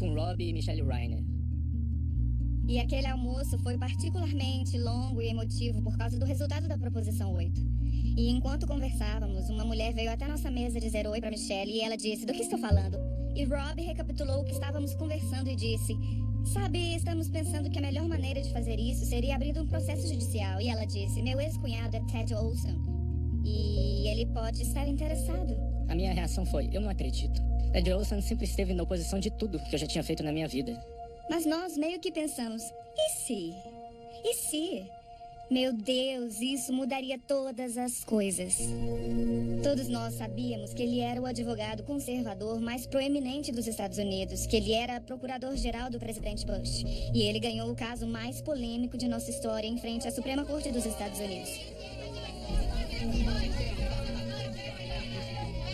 com Rob e Michelle Reiner. E aquele almoço foi particularmente longo e emotivo por causa do resultado da Proposição 8. E enquanto conversávamos, uma mulher veio até nossa mesa dizer oi para Michelle e ela disse: "Do que estou falando?" E Rob recapitulou o que estávamos conversando e disse: "Sabe, estamos pensando que a melhor maneira de fazer isso seria abrindo um processo judicial." E ela disse: "Meu ex-cunhado é Ted Olson. E ele pode estar interessado." A minha reação foi: eu não acredito. Ted Olson sempre esteve na oposição de tudo que eu já tinha feito na minha vida. Mas nós meio que pensamos: e se? E se? Meu Deus, isso mudaria todas as coisas. Todos nós sabíamos que ele era o advogado conservador mais proeminente dos Estados Unidos, que ele era procurador-geral do presidente Bush. E ele ganhou o caso mais polêmico de nossa história em frente à Suprema Corte dos Estados Unidos.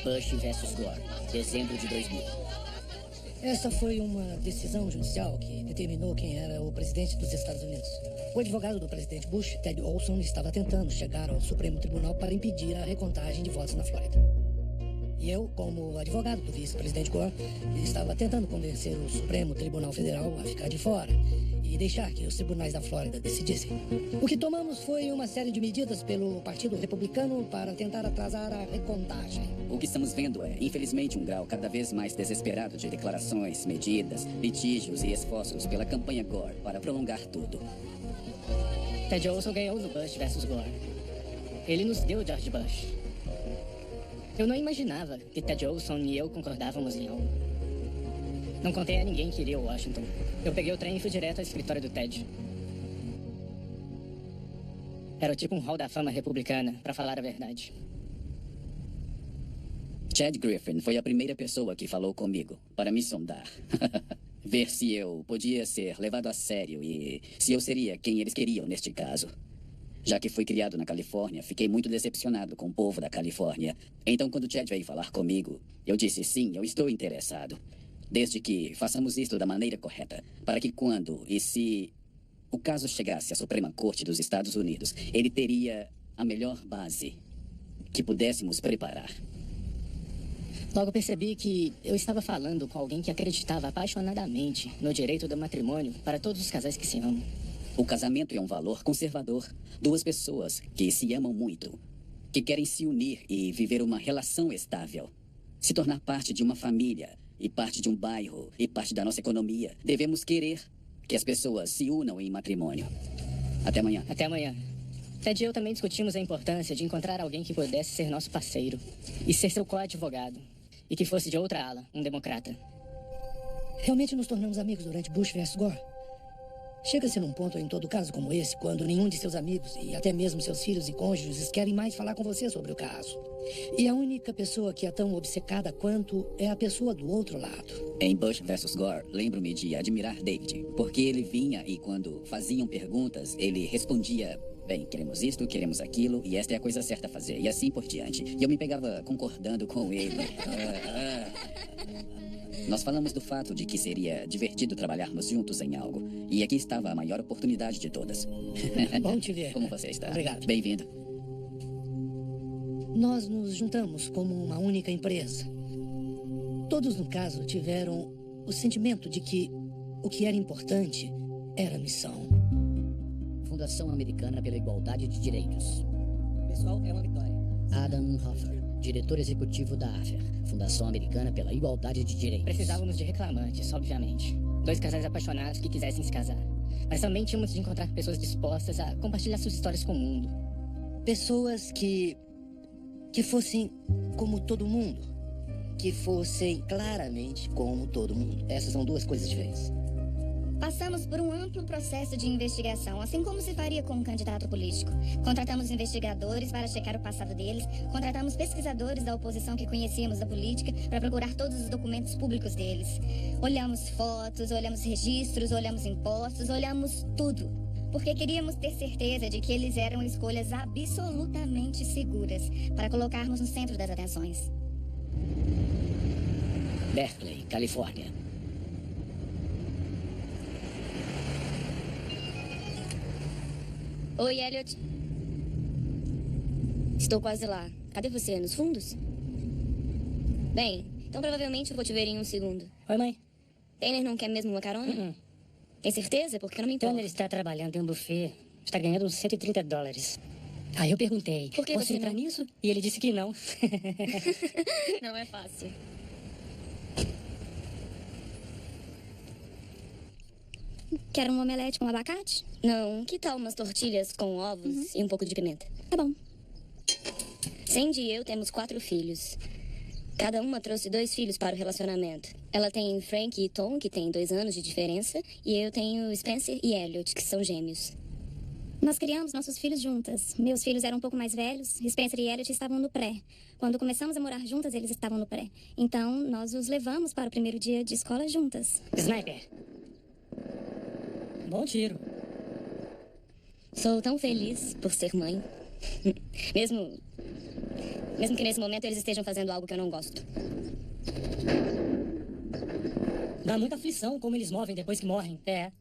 Bush versus Gore, dezembro de 2000. Essa foi uma decisão judicial que determinou quem era o presidente dos Estados Unidos. O advogado do presidente Bush, Ted Olson, estava tentando chegar ao Supremo Tribunal para impedir a recontagem de votos na Flórida. E eu, como advogado do vice-presidente Gore, estava tentando convencer o Supremo Tribunal Federal a ficar de fora e deixar que os tribunais da Flórida decidissem. O que tomamos foi uma série de medidas pelo Partido Republicano para tentar atrasar a recontagem. O que estamos vendo é, infelizmente, um grau cada vez mais desesperado de declarações, medidas, litígios e esforços pela campanha Gore para prolongar tudo. Ted Olson ganhou no Bush versus Gore. Ele nos deu George Bush. Eu não imaginava que Ted Olson e eu concordávamos em algo. Não contei a ninguém que iria a Washington. Eu peguei o trem e fui direto ao escritório do Ted. Era tipo um hall da fama republicana, pra falar a verdade. Chad Griffin foi a primeira pessoa que falou comigo para me sondar. Ver se eu podia ser levado a sério e se eu seria quem eles queriam neste caso. Já que fui criado na Califórnia, fiquei muito decepcionado com o povo da Califórnia. Então, quando Chad veio falar comigo, eu disse: sim, eu estou interessado. Desde que façamos isto da maneira correta, para que quando e se o caso chegasse à Suprema Corte dos Estados Unidos, ele teria a melhor base que pudéssemos preparar. Logo percebi que eu estava falando com alguém que acreditava apaixonadamente no direito do matrimônio para todos os casais que se amam. O casamento é um valor conservador. Duas pessoas que se amam muito, que querem se unir e viver uma relação estável. Se tornar parte de uma família, e parte de um bairro, e parte da nossa economia. Devemos querer que as pessoas se unam em matrimônio. Até amanhã. Até amanhã. Ted e eu também discutimos a importância de encontrar alguém que pudesse ser nosso parceiro e ser seu coadvogado. E que fosse de outra ala, um democrata. Realmente nos tornamos amigos durante Bush versus Gore. Chega-se num ponto em todo caso como esse, quando nenhum de seus amigos e até mesmo seus filhos e cônjuges querem mais falar com você sobre o caso. E a única pessoa que é tão obcecada quanto é a pessoa do outro lado. Em Bush versus Gore, lembro-me de admirar David, porque ele vinha e quando faziam perguntas, ele respondia: bem, queremos isto, queremos aquilo, e esta é a coisa certa a fazer, e assim por diante. E eu me pegava concordando com ele. Nós falamos do fato de que seria divertido trabalharmos juntos em algo. E aqui estava a maior oportunidade de todas. Bom te ver. Como você está? Obrigado. Bem-vindo. Nós nos juntamos como uma única empresa. Todos, no caso, tiveram o sentimento de que o que era importante era a missão. Fundação Americana pela Igualdade de Direitos. Pessoal, é uma vitória. Adam Hoffer, diretor executivo da AFER, Fundação Americana pela Igualdade de Direitos. Precisávamos de reclamantes, obviamente. 2 casais apaixonados que quisessem se casar. Mas também tínhamos de encontrar pessoas dispostas a compartilhar suas histórias com o mundo. Pessoas que fossem como todo mundo. Que fossem claramente como todo mundo. Essas são 2 coisas diferentes. Passamos por um amplo processo de investigação, assim como se faria com um candidato político. Contratamos investigadores para checar o passado deles, contratamos pesquisadores da oposição que conhecíamos da política para procurar todos os documentos públicos deles. Olhamos fotos, olhamos registros, olhamos impostos, olhamos tudo. Porque queríamos ter certeza de que eles eram escolhas absolutamente seguras para colocarmos no centro das atenções. Berkeley, Califórnia. Oi, Elliot. Estou quase lá. Cadê você? Nos fundos? Bem, então provavelmente eu vou te ver em um segundo. Oi, mãe. Tanner não quer mesmo uma carona? Tem certeza? Porque eu não me importo. Tanner está trabalhando em um buffet. Está ganhando uns $130. Aí eu perguntei, Por que posso você entrar não? nisso? E ele disse que não. Não é fácil. Quer um omelete com abacate? Não, que tal umas tortilhas com ovos e um pouco de pimenta? Tá bom. Sandy e eu temos 4 filhos. Cada uma trouxe 2 filhos para o relacionamento. Ela tem Frank e Tom, que têm 2 anos de diferença, e eu tenho Spencer e Elliot, que são gêmeos. Nós criamos nossos filhos juntas. Meus filhos eram um pouco mais velhos. Spencer e Elliot estavam no pré. Quando começamos a morar juntas, eles estavam no pré. Então, nós os levamos para o primeiro dia de escola juntas. Sniper. Bom tiro. Sou tão feliz por ser mãe. Mesmo que nesse momento eles estejam fazendo algo que eu não gosto. Dá muita aflição como eles movem depois que morrem. É.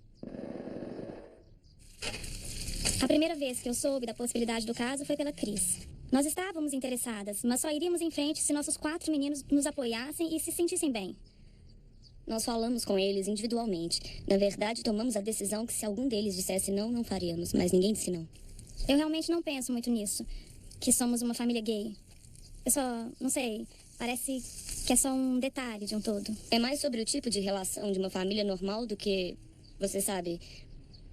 A primeira vez que eu soube da possibilidade do caso foi pela Cris. Nós estávamos interessadas, mas só iríamos em frente se nossos 4 meninos nos apoiassem e se sentissem bem. Nós falamos com eles individualmente. Na verdade, tomamos a decisão que se algum deles dissesse não, não faríamos. Mas ninguém disse não. Eu realmente não penso muito nisso. Que somos uma família gay. Eu só, não sei, parece que é só um detalhe de um todo. É mais sobre o tipo de relação de uma família normal do que, você sabe,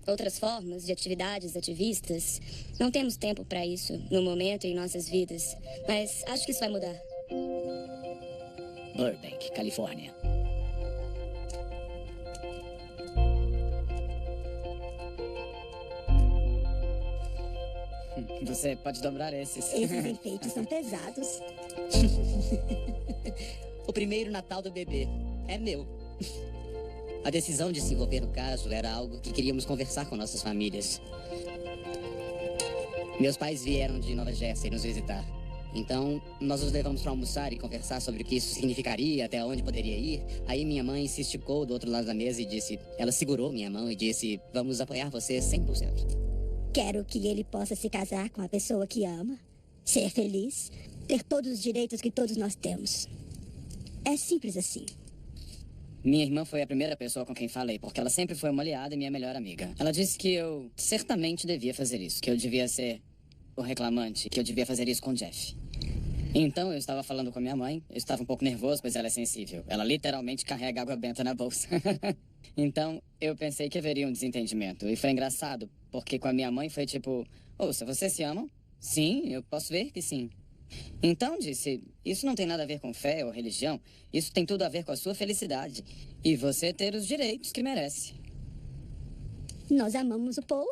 outras formas de atividades ativistas. Não temos tempo para isso no momento em nossas vidas. Mas acho que isso vai mudar. Burbank, Califórnia. Você pode dobrar esses. Esses enfeites são pesados. O primeiro Natal do bebê é meu. A decisão de se envolver no caso era algo que queríamos conversar com nossas famílias. Meus pais vieram de Nova Jersey nos visitar. Então, nós os levamos para almoçar e conversar sobre o que isso significaria, até onde poderia ir. Aí minha mãe se esticou do outro lado da mesa e disse... Ela segurou minha mão e disse... Vamos apoiar você 100%. Quero que ele possa se casar com a pessoa que ama, ser feliz, ter todos os direitos que todos nós temos. É simples assim. Minha irmã foi a primeira pessoa com quem falei, porque ela sempre foi uma aliada e minha melhor amiga. Ela disse que eu certamente devia fazer isso, que eu devia ser o reclamante, que eu devia fazer isso com o Jeff. Então eu estava falando com a minha mãe, eu estava um pouco nervoso, pois ela é sensível. Ela literalmente carrega água benta na bolsa. Então eu pensei que haveria um desentendimento. E foi engraçado, porque com a minha mãe foi tipo... Ouça, vocês se amam? Sim, eu posso ver que sim. Então disse, isso não tem nada a ver com fé ou religião. Isso tem tudo a ver com a sua felicidade. E você ter os direitos que merece. Nós amamos o Paul.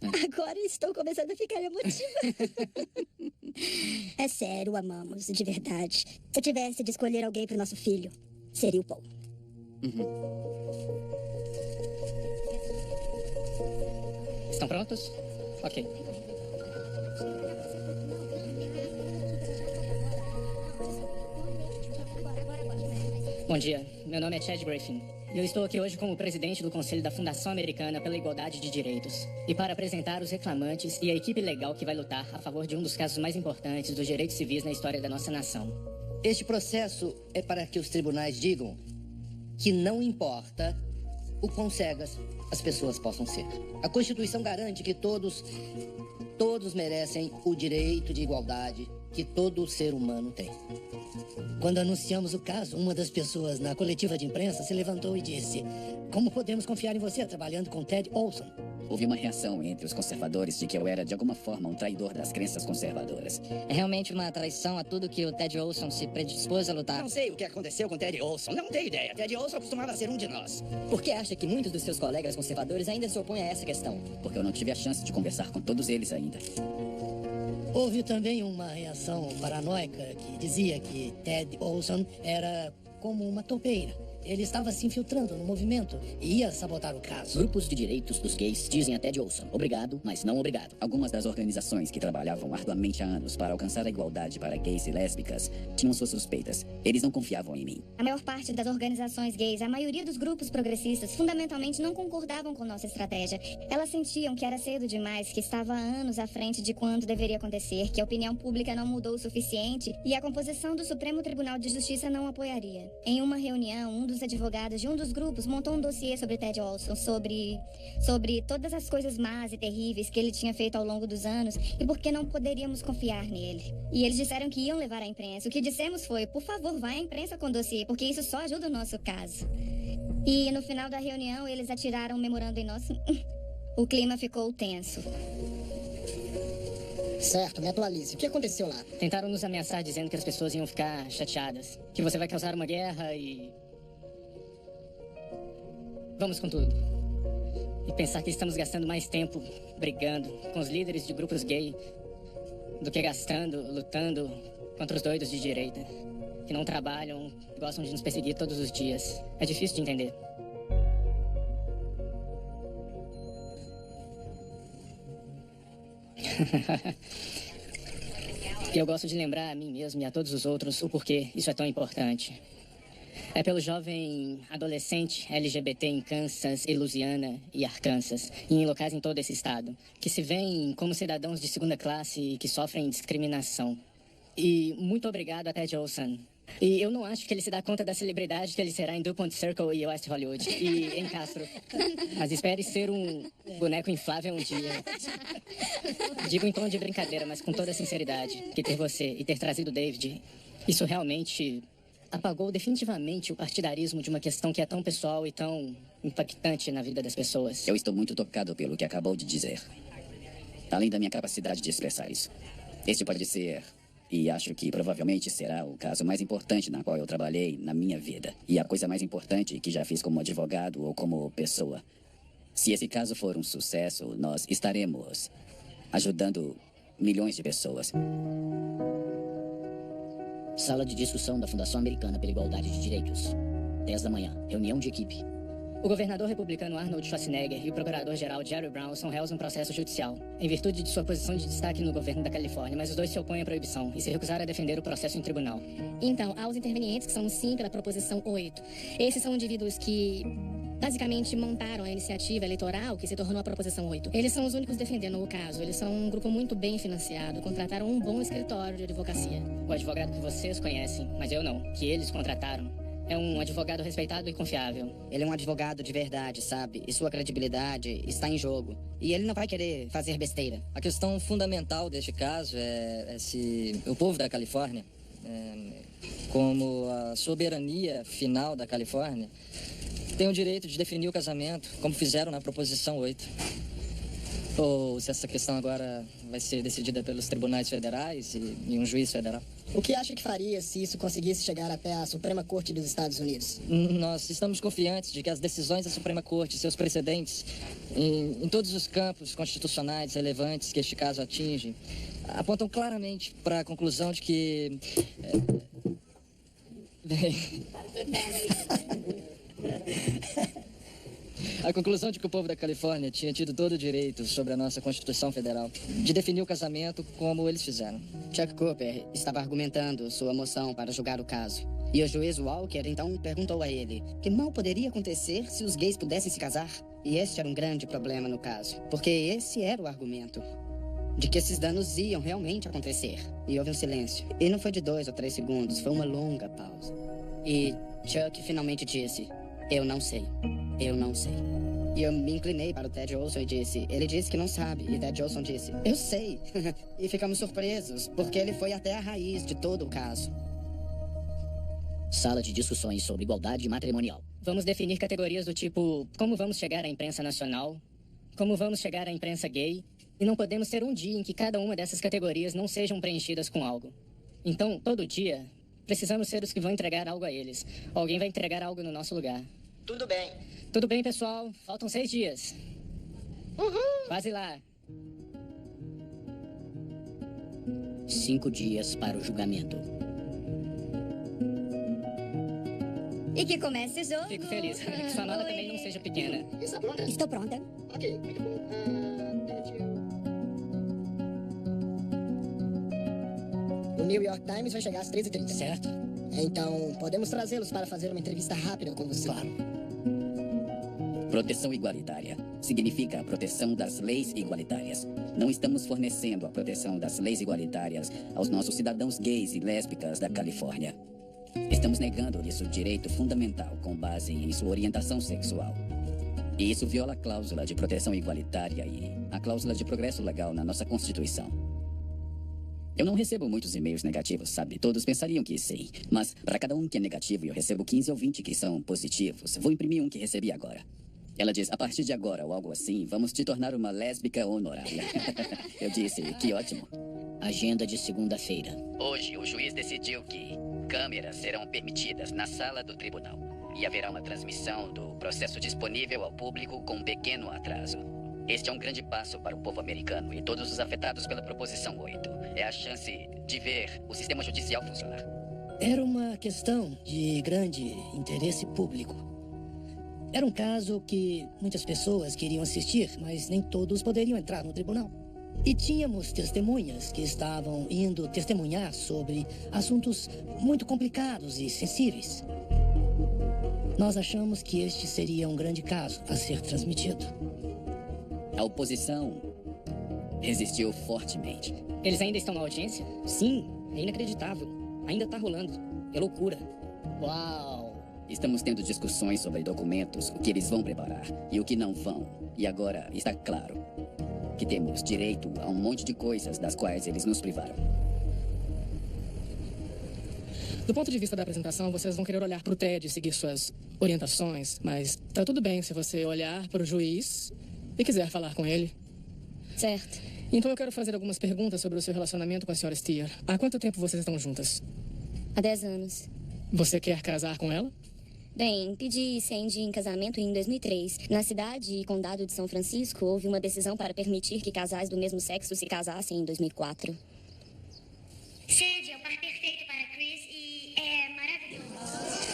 Agora estou começando a ficar emotiva. É sério, amamos, de verdade. Se eu tivesse de escolher alguém para o nosso filho, seria o Paul. Estão prontos? Ok. Bom dia, meu nome é Chad Griffin. E eu estou aqui hoje como presidente do Conselho da Fundação Americana pela Igualdade de Direitos. E para apresentar os reclamantes e a equipe legal que vai lutar a favor de um dos casos mais importantes dos direitos civis na história da nossa nação. Este processo é para que os tribunais digam que não importa o quão cegas as pessoas possam ser. A Constituição garante que todos merecem o direito de igualdade que todo ser humano tem. Quando anunciamos o caso, uma das pessoas na coletiva de imprensa se levantou e disse: como podemos confiar em você trabalhando com Ted Olson? Houve uma reação entre os conservadores de que eu era, de alguma forma, um traidor das crenças conservadoras. É realmente uma traição a tudo que o Ted Olson se predispôs a lutar. Não sei o que aconteceu com Ted Olson, não tenho ideia. Ted Olson costumava ser um de nós. Por que acha que muitos dos seus colegas conservadores ainda se opõem a essa questão? Porque eu não tive a chance de conversar com todos eles ainda. Houve também uma reação paranoica que dizia que Ted Olson era como uma toupeira. Ele estava se infiltrando no movimento e ia sabotar o caso. Grupos de direitos dos gays dizem a Ted Olson: obrigado, mas não obrigado. Algumas das organizações que trabalhavam arduamente há anos para alcançar a igualdade para gays e lésbicas tinham suas suspeitas. Eles não confiavam em mim. A maior parte das organizações gays, a maioria dos grupos progressistas, fundamentalmente não concordavam com nossa estratégia. Elas sentiam que era cedo demais, que estava há anos à frente de quando deveria acontecer, que a opinião pública não mudou o suficiente e a composição do Supremo Tribunal de Justiça não apoiaria. Em uma reunião, um dos advogados de um dos grupos montou um dossiê sobre Ted Olson, sobre todas as coisas más e terríveis que ele tinha feito ao longo dos anos e por que não poderíamos confiar nele. E eles disseram que iam levar à imprensa. O que dissemos foi: por favor, vá à imprensa com o dossiê, porque isso só ajuda o nosso caso. E no final da reunião, eles atiraram um memorando em nosso... O clima ficou tenso. Certo, me atualize. O que aconteceu lá? Tentaram nos ameaçar dizendo que as pessoas iam ficar chateadas, que você vai causar uma guerra e... Vamos com tudo. E pensar que estamos gastando mais tempo brigando com os líderes de grupos gay do que lutando contra os doidos de direita, que não trabalham, gostam de nos perseguir todos os dias. É difícil de entender. E eu gosto de lembrar a mim mesmo e a todos os outros o porquê isso é tão importante. É pelo jovem adolescente LGBT em Kansas e Louisiana e Arkansas, e em locais em todo esse estado, que se veem como cidadãos de segunda classe e que sofrem discriminação. E muito obrigado a Ted Olson. E eu não acho que ele se dá conta da celebridade que ele será em DuPont Circle e West Hollywood e em Castro. Mas espere ser um boneco inflável um dia. Digo em tom de brincadeira, mas com toda a sinceridade, que ter você e ter trazido David, isso realmente apagou definitivamente o partidarismo de uma questão que é tão pessoal e tão impactante na vida das pessoas. Eu estou muito tocado pelo que acabou de dizer. Além da minha capacidade de expressar isso. Este pode ser, e acho que provavelmente será, o caso mais importante na qual eu trabalhei na minha vida. E a coisa mais importante que já fiz como advogado ou como pessoa. Se esse caso for um sucesso, nós estaremos ajudando milhões de pessoas. Sala de discussão da Fundação Americana pela Igualdade de Direitos. 10 da manhã. Reunião de equipe. O governador republicano Arnold Schwarzenegger e o procurador-geral Jerry Brown são réus num processo judicial, em virtude de sua posição de destaque no governo da Califórnia, mas os dois se opõem à proibição e se recusaram a defender o processo em tribunal. Então, há os intervenientes que são sim pela proposição 8. Esses são indivíduos que basicamente montaram a iniciativa eleitoral que se tornou a proposição 8. Eles são os únicos defendendo o caso. Eles são um grupo muito bem financiado, contrataram um bom escritório de advocacia. O advogado que vocês conhecem, mas eu não, que eles contrataram, é um advogado respeitado e confiável. Ele é um advogado de verdade, sabe? E sua credibilidade está em jogo. E ele não vai querer fazer besteira. A questão fundamental deste caso é se o povo da Califórnia, como a soberania final da Califórnia, tem o direito de definir o casamento, como fizeram na proposição 8. Ou se essa questão agora vai ser decidida pelos tribunais federais e um juiz federal. O que acha que faria se isso conseguisse chegar até a Suprema Corte dos Estados Unidos? Nós estamos confiantes de que as decisões da Suprema Corte, seus precedentes, em todos os campos constitucionais relevantes que este caso atinge, apontam claramente para a conclusão de que... A conclusão de que o povo da Califórnia tinha tido todo o direito sobre a nossa Constituição Federal de definir o casamento como eles fizeram. Chuck Cooper estava argumentando sua moção para julgar o caso. E o juiz Walker então perguntou a ele que mal poderia acontecer se os gays pudessem se casar. E este era um grande problema no caso, porque esse era o argumento, de que esses danos iam realmente acontecer. E houve um silêncio. E não foi de 2 ou 3 segundos, foi uma longa pausa. E Chuck finalmente disse: eu não sei. Eu não sei. E eu me inclinei para o Ted Olson e disse: ele disse que não sabe. E Ted Olson disse: eu sei. E ficamos surpresos, porque ele foi até a raiz de todo o caso. Sala de discussões sobre igualdade matrimonial. Vamos definir categorias do tipo: como vamos chegar à imprensa nacional? Como vamos chegar à imprensa gay? E não podemos ter um dia em que cada uma dessas categorias não sejam preenchidas com algo. Então, todo dia, precisamos ser os que vão entregar algo a eles. Alguém vai entregar algo no nosso lugar. Tudo bem. Tudo bem, pessoal. Faltam 6 dias. Uhul. Quase lá. 5 dias para o julgamento. E que comece o jogo. Fico feliz. Que sua mala também não seja pequena. Está pronta? Estou pronta. Ok, muito bom. O New York Times vai chegar às 13h30. Certo? Então, podemos trazê-los para fazer uma entrevista rápida com você. Claro. Proteção igualitária significa a proteção das leis igualitárias. Não estamos fornecendo a proteção das leis igualitárias aos nossos cidadãos gays e lésbicas da Califórnia. Estamos negando-lhes o direito fundamental com base em sua orientação sexual. E isso viola a cláusula de proteção igualitária e a cláusula de progresso legal na nossa Constituição. Eu não recebo muitos e-mails negativos, sabe? Todos pensariam que sim. Mas para cada um que é negativo, eu recebo 15 ou 20 que são positivos. Vou imprimir um que recebi agora. Ela diz, a partir de agora, ou algo assim, vamos te tornar uma lésbica honorária. Eu disse, que ótimo. Agenda de segunda-feira. Hoje, o juiz decidiu que câmeras serão permitidas na sala do tribunal. E haverá uma transmissão do processo disponível ao público com um pequeno atraso. Este é um grande passo para o povo americano e todos os afetados pela Proposição 8. É a chance de ver o sistema judicial funcionar. Era uma questão de grande interesse público. Era um caso que muitas pessoas queriam assistir, mas nem todos poderiam entrar no tribunal. E tínhamos testemunhas que estavam indo testemunhar sobre assuntos muito complicados e sensíveis. Nós achamos que este seria um grande caso a ser transmitido. A oposição resistiu fortemente. Eles ainda estão na audiência? Sim, é inacreditável. Ainda tá rolando. É loucura. Uau! Estamos tendo discussões sobre documentos, o que eles vão preparar e o que não vão. E agora está claro que temos direito a um monte de coisas das quais eles nos privaram. Do ponto de vista da apresentação, vocês vão querer olhar para o TED e seguir suas orientações, mas tá tudo bem se você olhar para o juiz e quiser falar com ele. Certo. Então eu quero fazer algumas perguntas sobre o seu relacionamento com a senhora Steer. Há quanto tempo vocês estão juntas? Há 10 anos. Você quer casar com ela? Bem, pedi Sandy em casamento em 2003. Na cidade e condado de São Francisco, houve uma decisão para permitir que casais do mesmo sexo se casassem em 2004. Sandy é o par perfeito para Chris e é maravilhoso.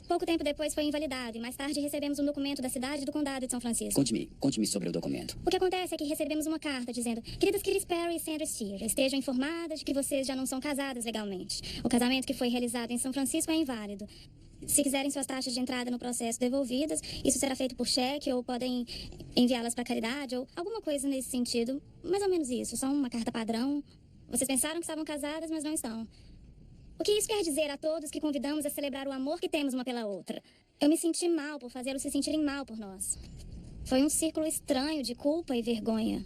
Pouco tempo depois foi invalidado e mais tarde recebemos um documento da cidade e do condado de São Francisco. Conte-me sobre o documento. O que acontece é que recebemos uma carta dizendo: queridas Chris Perry e Sandra Steer, estejam informadas de que vocês já não são casadas legalmente. O casamento que foi realizado em São Francisco é inválido. Se quiserem suas taxas de entrada no processo devolvidas, isso será feito por cheque ou podem enviá-las para caridade ou alguma coisa nesse sentido. Mais ou menos isso, só uma carta padrão. Vocês pensaram que estavam casadas, mas não estão. O que isso quer dizer a todos que convidamos a celebrar o amor que temos uma pela outra? Eu me senti mal por fazê-los se sentirem mal por nós. Foi um círculo estranho de culpa e vergonha.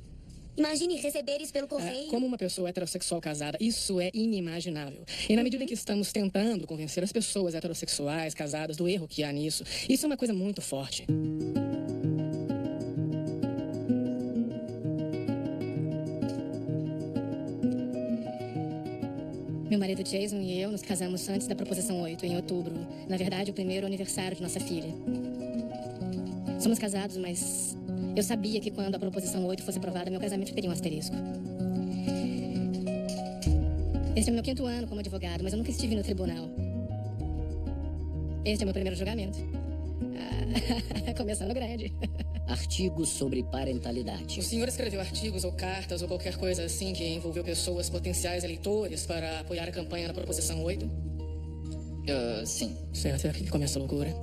Imagine receber isso pelo correio. Como uma pessoa heterossexual casada, isso é inimaginável. E na medida em que estamos tentando convencer as pessoas heterossexuais casadas do erro que há nisso, isso é uma coisa muito forte. Meu marido Jason e eu nos casamos antes da Proposição 8, em outubro. Na verdade, o primeiro aniversário de nossa filha. Somos casados, mas eu sabia que quando a Proposição 8 fosse aprovada, meu casamento teria um asterisco. Este é o meu 5º ano como advogado, mas eu nunca estive no tribunal. Este é meu primeiro julgamento. Começando grande. Artigos sobre parentalidade. O senhor escreveu artigos ou cartas ou qualquer coisa assim que envolveu pessoas potenciais eleitores para apoiar a campanha na Proposição 8? Sim. Certo, é aqui que começa a loucura.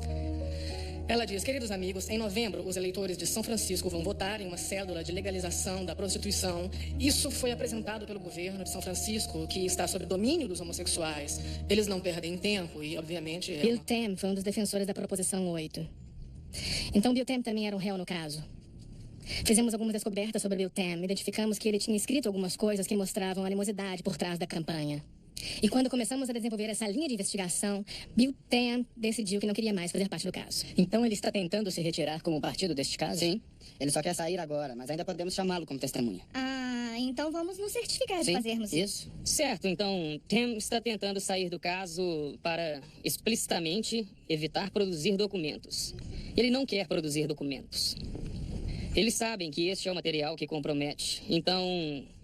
Ela diz: queridos amigos, em novembro, os eleitores de São Francisco vão votar em uma cédula de legalização da prostituição. Isso foi apresentado pelo governo de São Francisco, que está sob domínio dos homossexuais. Eles não perdem tempo e, obviamente... Bill Tam foi um dos defensores da Proposição 8. Então, Bill Tam também era um réu no caso. Fizemos algumas descobertas sobre Bill Tam. Identificamos que ele tinha escrito algumas coisas que mostravam animosidade por trás da campanha. E quando começamos a desenvolver essa linha de investigação, Bill Tam decidiu que não queria mais fazer parte do caso. Então ele está tentando se retirar como partido deste caso? Sim, ele só quer sair agora, mas ainda podemos chamá-lo como testemunha. Ah, então vamos nos certificar de fazermos isso. Certo, então Tam está tentando sair do caso para explicitamente evitar produzir documentos. Ele não quer produzir documentos. Eles sabem que este é o material que compromete, então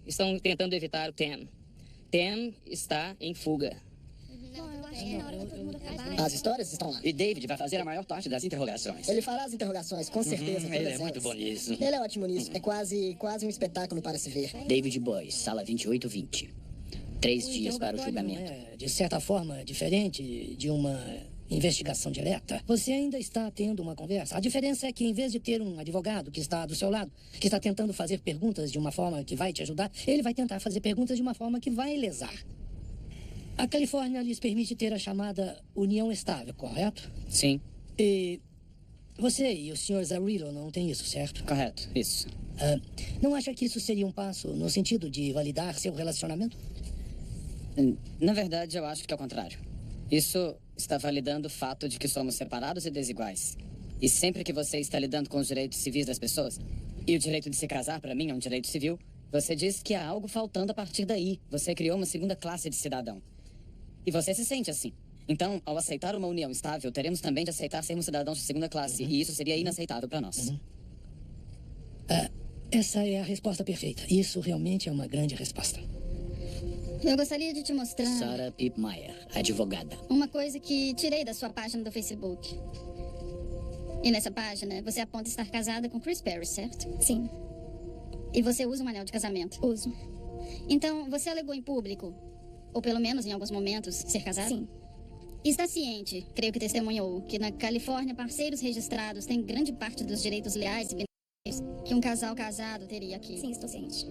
estão tentando evitar o Tam. Tem está em fuga. As histórias estão lá. E David vai fazer a maior parte das interrogações. Ele fará as interrogações, com certeza. Ele é muito bom nisso. Ele é ótimo nisso. É quase um espetáculo para se ver. David Boyce, sala 2820. 3 dias para o julgamento. É, de certa forma, diferente de uma investigação direta. Você ainda está tendo uma conversa. A diferença é que, em vez de ter um advogado que está do seu lado, que está tentando fazer perguntas de uma forma que vai te ajudar, ele vai tentar fazer perguntas de uma forma que vai lesar. A Califórnia lhes permite ter a chamada união estável, correto? Sim. E você e o Sr. Zarrillo não têm isso, certo? Correto, isso. Não acha que isso seria um passo no sentido de validar seu relacionamento? Na verdade, eu acho que é o contrário. Isso está validando o fato de que somos separados e desiguais. E sempre que você está lidando com os direitos civis das pessoas, e o direito de se casar, para mim, é um direito civil, você diz que há algo faltando a partir daí. Você criou uma segunda classe de cidadão. E você se sente assim. Então, ao aceitar uma união estável, teremos também de aceitar sermos cidadãos de segunda classe. E isso seria inaceitável para nós. Essa é a resposta perfeita. Isso realmente é uma grande resposta. Eu gostaria de te mostrar Sarah Pipmeyer, advogada. uma coisa que tirei da sua página do Facebook. E nessa página, você aponta estar casada com Chris Perry, certo? Sim, E você usa um anel de casamento? uso. Então, você alegou em público, ou pelo menos em alguns momentos, ser casada? Sim. Está ciente, creio que testemunhou, que na Califórnia, parceiros registrados têm grande parte dos direitos leais e benefícios que um casal casado teria aqui. Sim, estou ciente.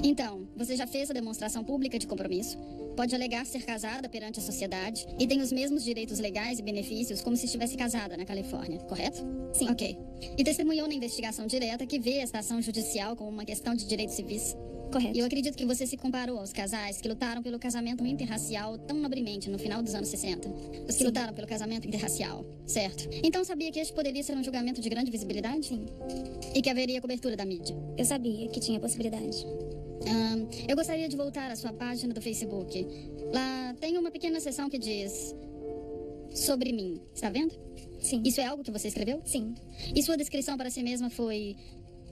Então, você já fez a demonstração pública de compromisso, pode alegar ser casada perante a sociedade e tem os mesmos direitos legais e benefícios como se estivesse casada na Califórnia, correto? Sim. Ok. E testemunhou na investigação direta que vê esta ação judicial como uma questão de direitos civis. Correto. E eu acredito que você se comparou aos casais que lutaram pelo casamento interracial tão nobremente no final dos anos 60. Os que Sim. lutaram pelo casamento interracial, certo? Então sabia que este poderia ser um julgamento de grande visibilidade? Sim. E que haveria cobertura da mídia? Eu sabia que tinha possibilidade. Eu gostaria de voltar à sua página do Facebook. Lá tem uma pequena seção que diz sobre mim. Está vendo? Sim. Isso é algo que você escreveu? Sim. E sua descrição para si mesma foi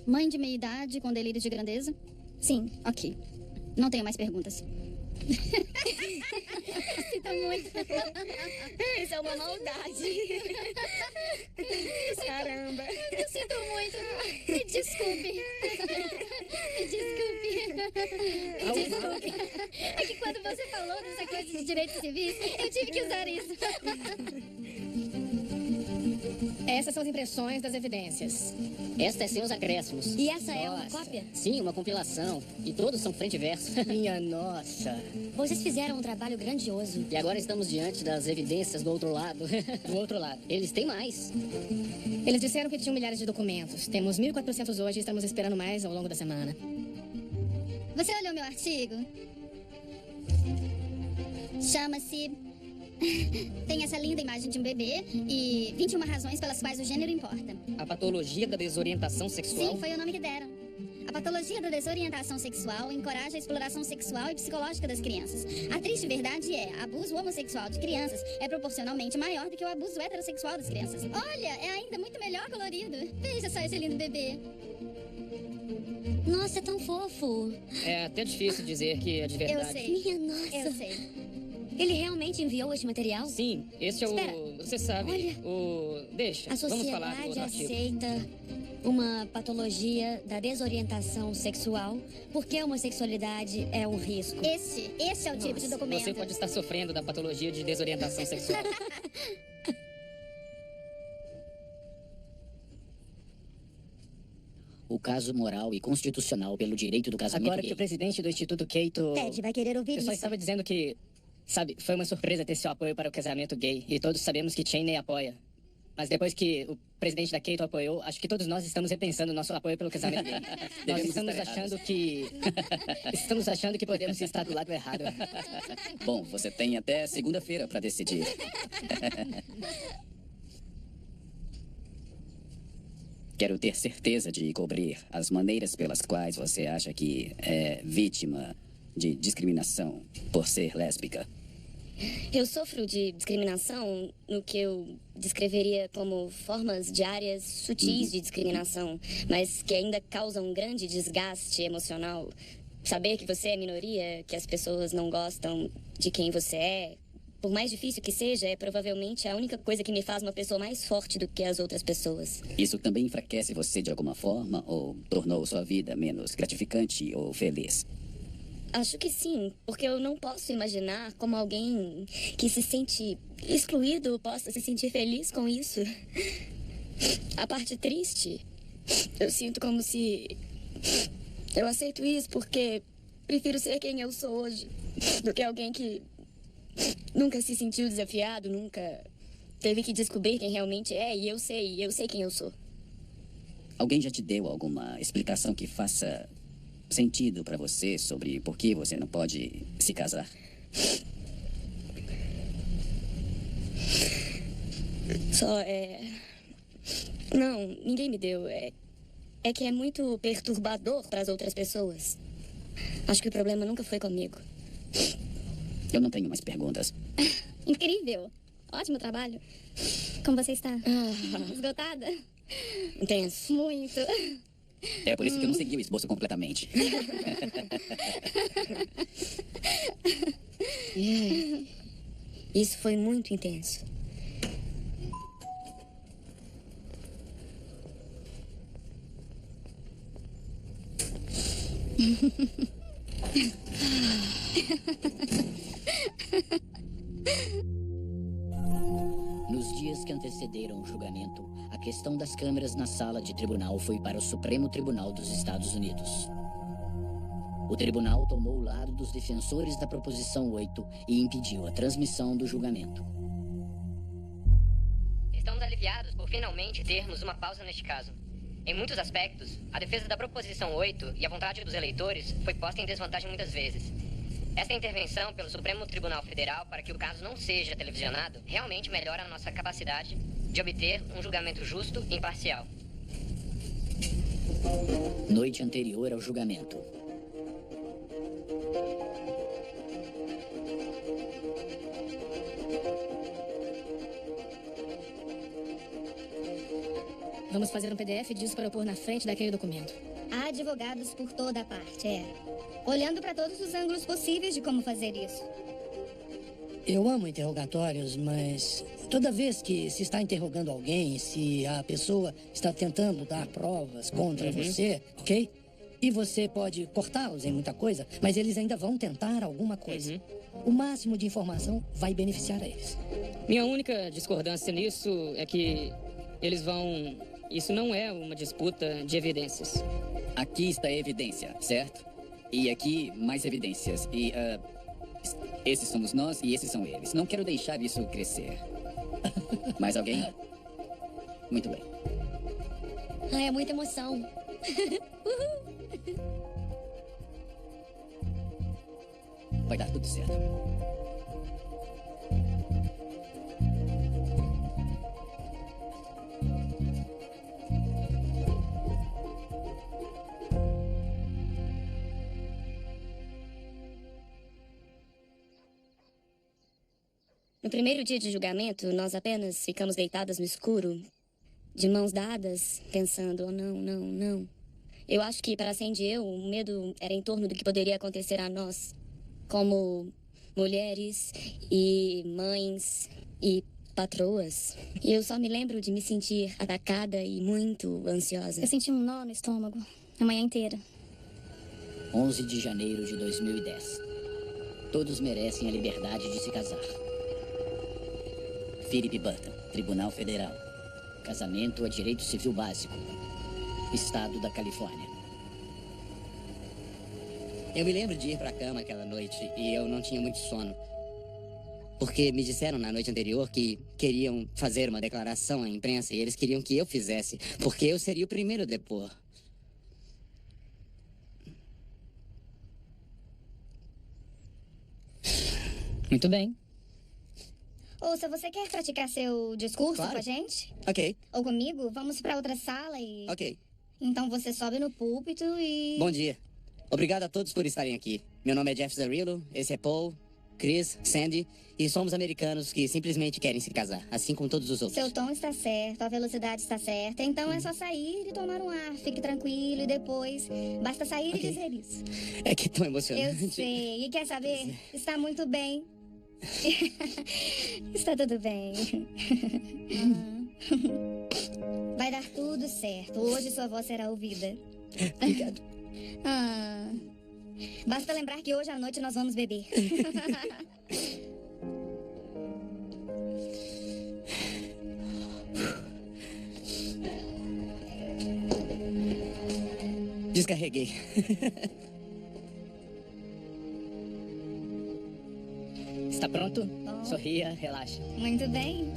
mãe de meia idade com delírio de grandeza? Sim. Ok. Não tenho mais perguntas. Sinto muito. Isso é uma maldade. Caramba. Eu sinto muito. Me desculpe. Me desculpe. Me desculpe. É que quando você falou dessa coisa de direitos civis, eu tive que usar isso. Essas são as impressões das evidências. Esta é sem os acréscimos. E essa é uma cópia? Sim, uma compilação. E todos são frente e verso. Minha nossa. Vocês fizeram um trabalho grandioso. E agora estamos diante das evidências do outro lado. Do outro lado. Eles têm mais. Eles disseram que tinham milhares de documentos. Temos 1.400 hoje e estamos esperando mais ao longo da semana. Você olhou meu artigo? Chama-se... Tem essa linda imagem de um bebê e 21 razões pelas quais o gênero importa. A patologia da desorientação sexual. Sim, foi o nome que deram. A patologia da desorientação sexual encoraja a exploração sexual e psicológica das crianças. A triste verdade é, abuso homossexual de crianças é proporcionalmente maior do que o abuso heterossexual das crianças. Olha, é ainda muito melhor colorido. Veja só esse lindo bebê. Nossa, é tão fofo. É até difícil dizer que é de verdade. Eu sei. Minha nossa. Eu sei. Ele realmente enviou este material? Sim, esse é Espera. o... Você sabe, Olha. o... Deixa, A vamos falar do sociedade outro artigo. aceita uma patologia da desorientação sexual porque a homossexualidade é um risco. Esse é o tipo de documento. Você pode estar sofrendo da patologia de desorientação sexual. O caso moral e constitucional pelo direito do casamento Agora que gay. o presidente do Instituto Keito... Ted vai querer ouvir Eu só isso. estava dizendo que, sabe, foi uma surpresa ter seu apoio para o casamento gay. E todos sabemos que Cheney apoia. Mas depois que o presidente da Keito apoiou, acho que todos nós estamos repensando o nosso apoio pelo casamento gay. Nós Devemos estamos estar achando que... estamos achando que podemos estar do lado errado. Bom, você tem até segunda-feira para decidir. Quero ter certeza de cobrir as maneiras pelas quais você acha que é vítima de discriminação por ser lésbica. Eu sofro de discriminação no que eu descreveria como formas diárias sutis de discriminação, mas que ainda causam um grande desgaste emocional Saber que você é minoria, que as pessoas não gostam de quem você é, por mais difícil que seja, é provavelmente a única coisa que me faz uma pessoa mais forte do que as outras pessoas. Isso também enfraquece você de alguma forma ou tornou sua vida menos gratificante ou feliz? Acho que sim, porque eu não posso imaginar como alguém que se sente excluído possa se sentir feliz com isso. A parte triste, eu sinto como se eu aceito isso porque prefiro ser quem eu sou hoje do que alguém que nunca se sentiu desafiado, nunca teve que descobrir quem realmente é, e eu sei quem eu sou. Alguém já te deu alguma explicação que faça sentido pra você sobre por que você não pode se casar? Não, ninguém me deu. É que é muito perturbador para as outras pessoas. Acho que o problema nunca foi comigo. Eu não tenho mais perguntas. Incrível. Ótimo trabalho. Como você está? Esgotada? Intenso. Muito. É por isso que eu não segui o esboço completamente. Isso foi muito intenso. Nos dias que antecederam o julgamento, a questão das câmeras na sala de tribunal foi para o Supremo Tribunal dos Estados Unidos. O tribunal tomou o lado dos defensores da Proposição 8 e impediu a transmissão do julgamento. Estamos aliviados por finalmente termos uma pausa neste caso. Em muitos aspectos, a defesa da Proposição 8 e a vontade dos eleitores foi posta em desvantagem muitas vezes. Esta intervenção pelo Supremo Tribunal Federal para que o caso não seja televisionado realmente melhora a nossa capacidade de obter um julgamento justo e imparcial. Noite anterior ao julgamento. Vamos fazer um PDF disso para eu pôr na frente daquele documento. Há advogados por toda a parte, olhando para todos os ângulos possíveis de como fazer isso. Eu amo interrogatórios, mas toda vez que se está interrogando alguém, se a pessoa está tentando dar provas contra você, ok? E você pode cortá-los em muita coisa, mas eles ainda vão tentar alguma coisa. O máximo de informação vai beneficiar a eles. Minha única discordância nisso é que eles vão... Isso não é uma disputa de evidências. Aqui está a evidência, certo? E aqui, mais evidências. E, esses somos nós e esses são eles. Não quero deixar isso crescer. Mais alguém? Muito bem. É muita emoção. Vai dar tudo certo. No primeiro dia de julgamento, nós apenas ficamos deitadas no escuro, de mãos dadas, pensando, oh, não, não, não. Eu acho que para Sandy e eu, o medo era em torno do que poderia acontecer a nós, como mulheres e mães e patroas. E eu só me lembro de me sentir atacada e muito ansiosa. Eu senti um nó no estômago a manhã inteira. 11 de janeiro de 2010. Todos merecem a liberdade de se casar. Philip Burton, Tribunal Federal. Casamento é direito civil básico. Estado da Califórnia. Eu me lembro de ir pra cama aquela noite e eu não tinha muito sono. Porque me disseram na noite anterior que queriam fazer uma declaração à imprensa e eles queriam que eu fizesse, porque eu seria o primeiro a depor. Muito bem. Ouça, você quer praticar seu discurso Claro. com a gente? Ok, Ou comigo? Vamos pra outra sala e... ok. Então você sobe no púlpito e... Bom dia. Obrigado a todos por estarem aqui. Meu nome é Jeff Zarillo, esse é Paul, Chris, Sandy, e somos americanos que simplesmente querem se casar, assim como todos os outros. Seu tom está certo, a velocidade está certa. Então é só sair e tomar um ar. Fique tranquilo e depois basta sair e dizer isso. É que é tão emocionante. Eu sei. E quer saber? Está muito bem. Está tudo bem. Vai dar tudo certo. Hoje sua voz será ouvida. Obrigado. Basta lembrar que hoje à noite nós vamos beber. Descarreguei. Está pronto? Sorria, relaxa. Muito bem.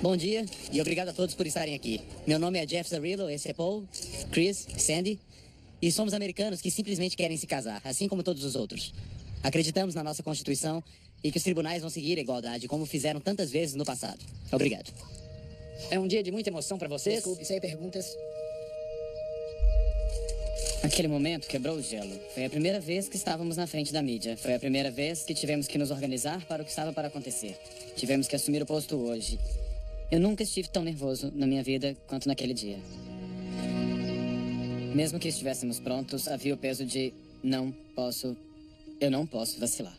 Bom dia e obrigado a todos por estarem aqui. Meu nome é Jeff Zarillo, esse é Paul, Chris, Sandy. E somos americanos que simplesmente querem se casar, assim como todos os outros. Acreditamos na nossa Constituição e que os tribunais vão seguir a igualdade, como fizeram tantas vezes no passado. Obrigado. É um dia de muita emoção para vocês? Desculpe, sem perguntas. Aquele momento quebrou o gelo. Foi a primeira vez que estávamos na frente da mídia. Foi a primeira vez que tivemos que nos organizar para o que estava para acontecer. Tivemos que assumir o posto hoje. Eu nunca estive tão nervoso na minha vida quanto naquele dia. Mesmo que estivéssemos prontos, havia o peso de eu não posso vacilar.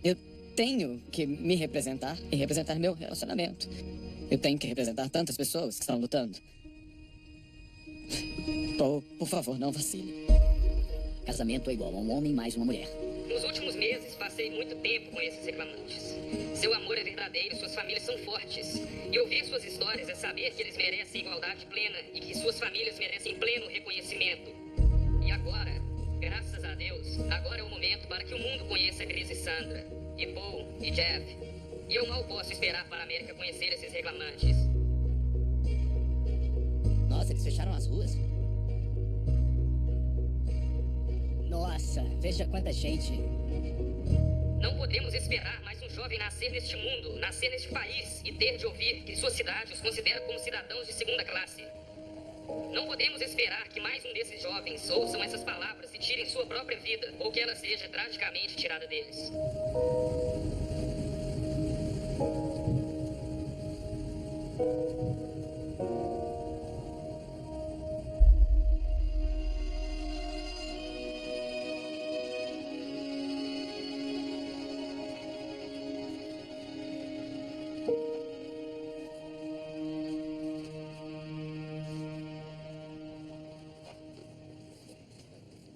Eu tenho que me representar e representar meu relacionamento. Eu tenho que representar tantas pessoas que estão lutando. Por favor, não vacile. Casamento é igual a um homem mais uma mulher. Nos últimos meses, passei muito tempo com esses reclamantes. Seu amor é verdadeiro, suas famílias são fortes. E ouvir suas histórias é saber que eles merecem igualdade plena e que suas famílias merecem pleno reconhecimento. E agora, graças a Deus, agora é o momento para que o mundo conheça Chris e Sandra, e Paul e Jeff. E eu mal posso esperar para a América conhecer esses reclamantes. Nossa, eles fecharam as ruas? Nossa, veja quanta gente. Não podemos esperar mais um jovem nascer neste mundo, nascer neste país e ter de ouvir que sua cidade os considera como cidadãos de segunda classe. Não podemos esperar que mais um desses jovens ouçam essas palavras e tirem sua própria vida, ou que ela seja tragicamente tirada deles.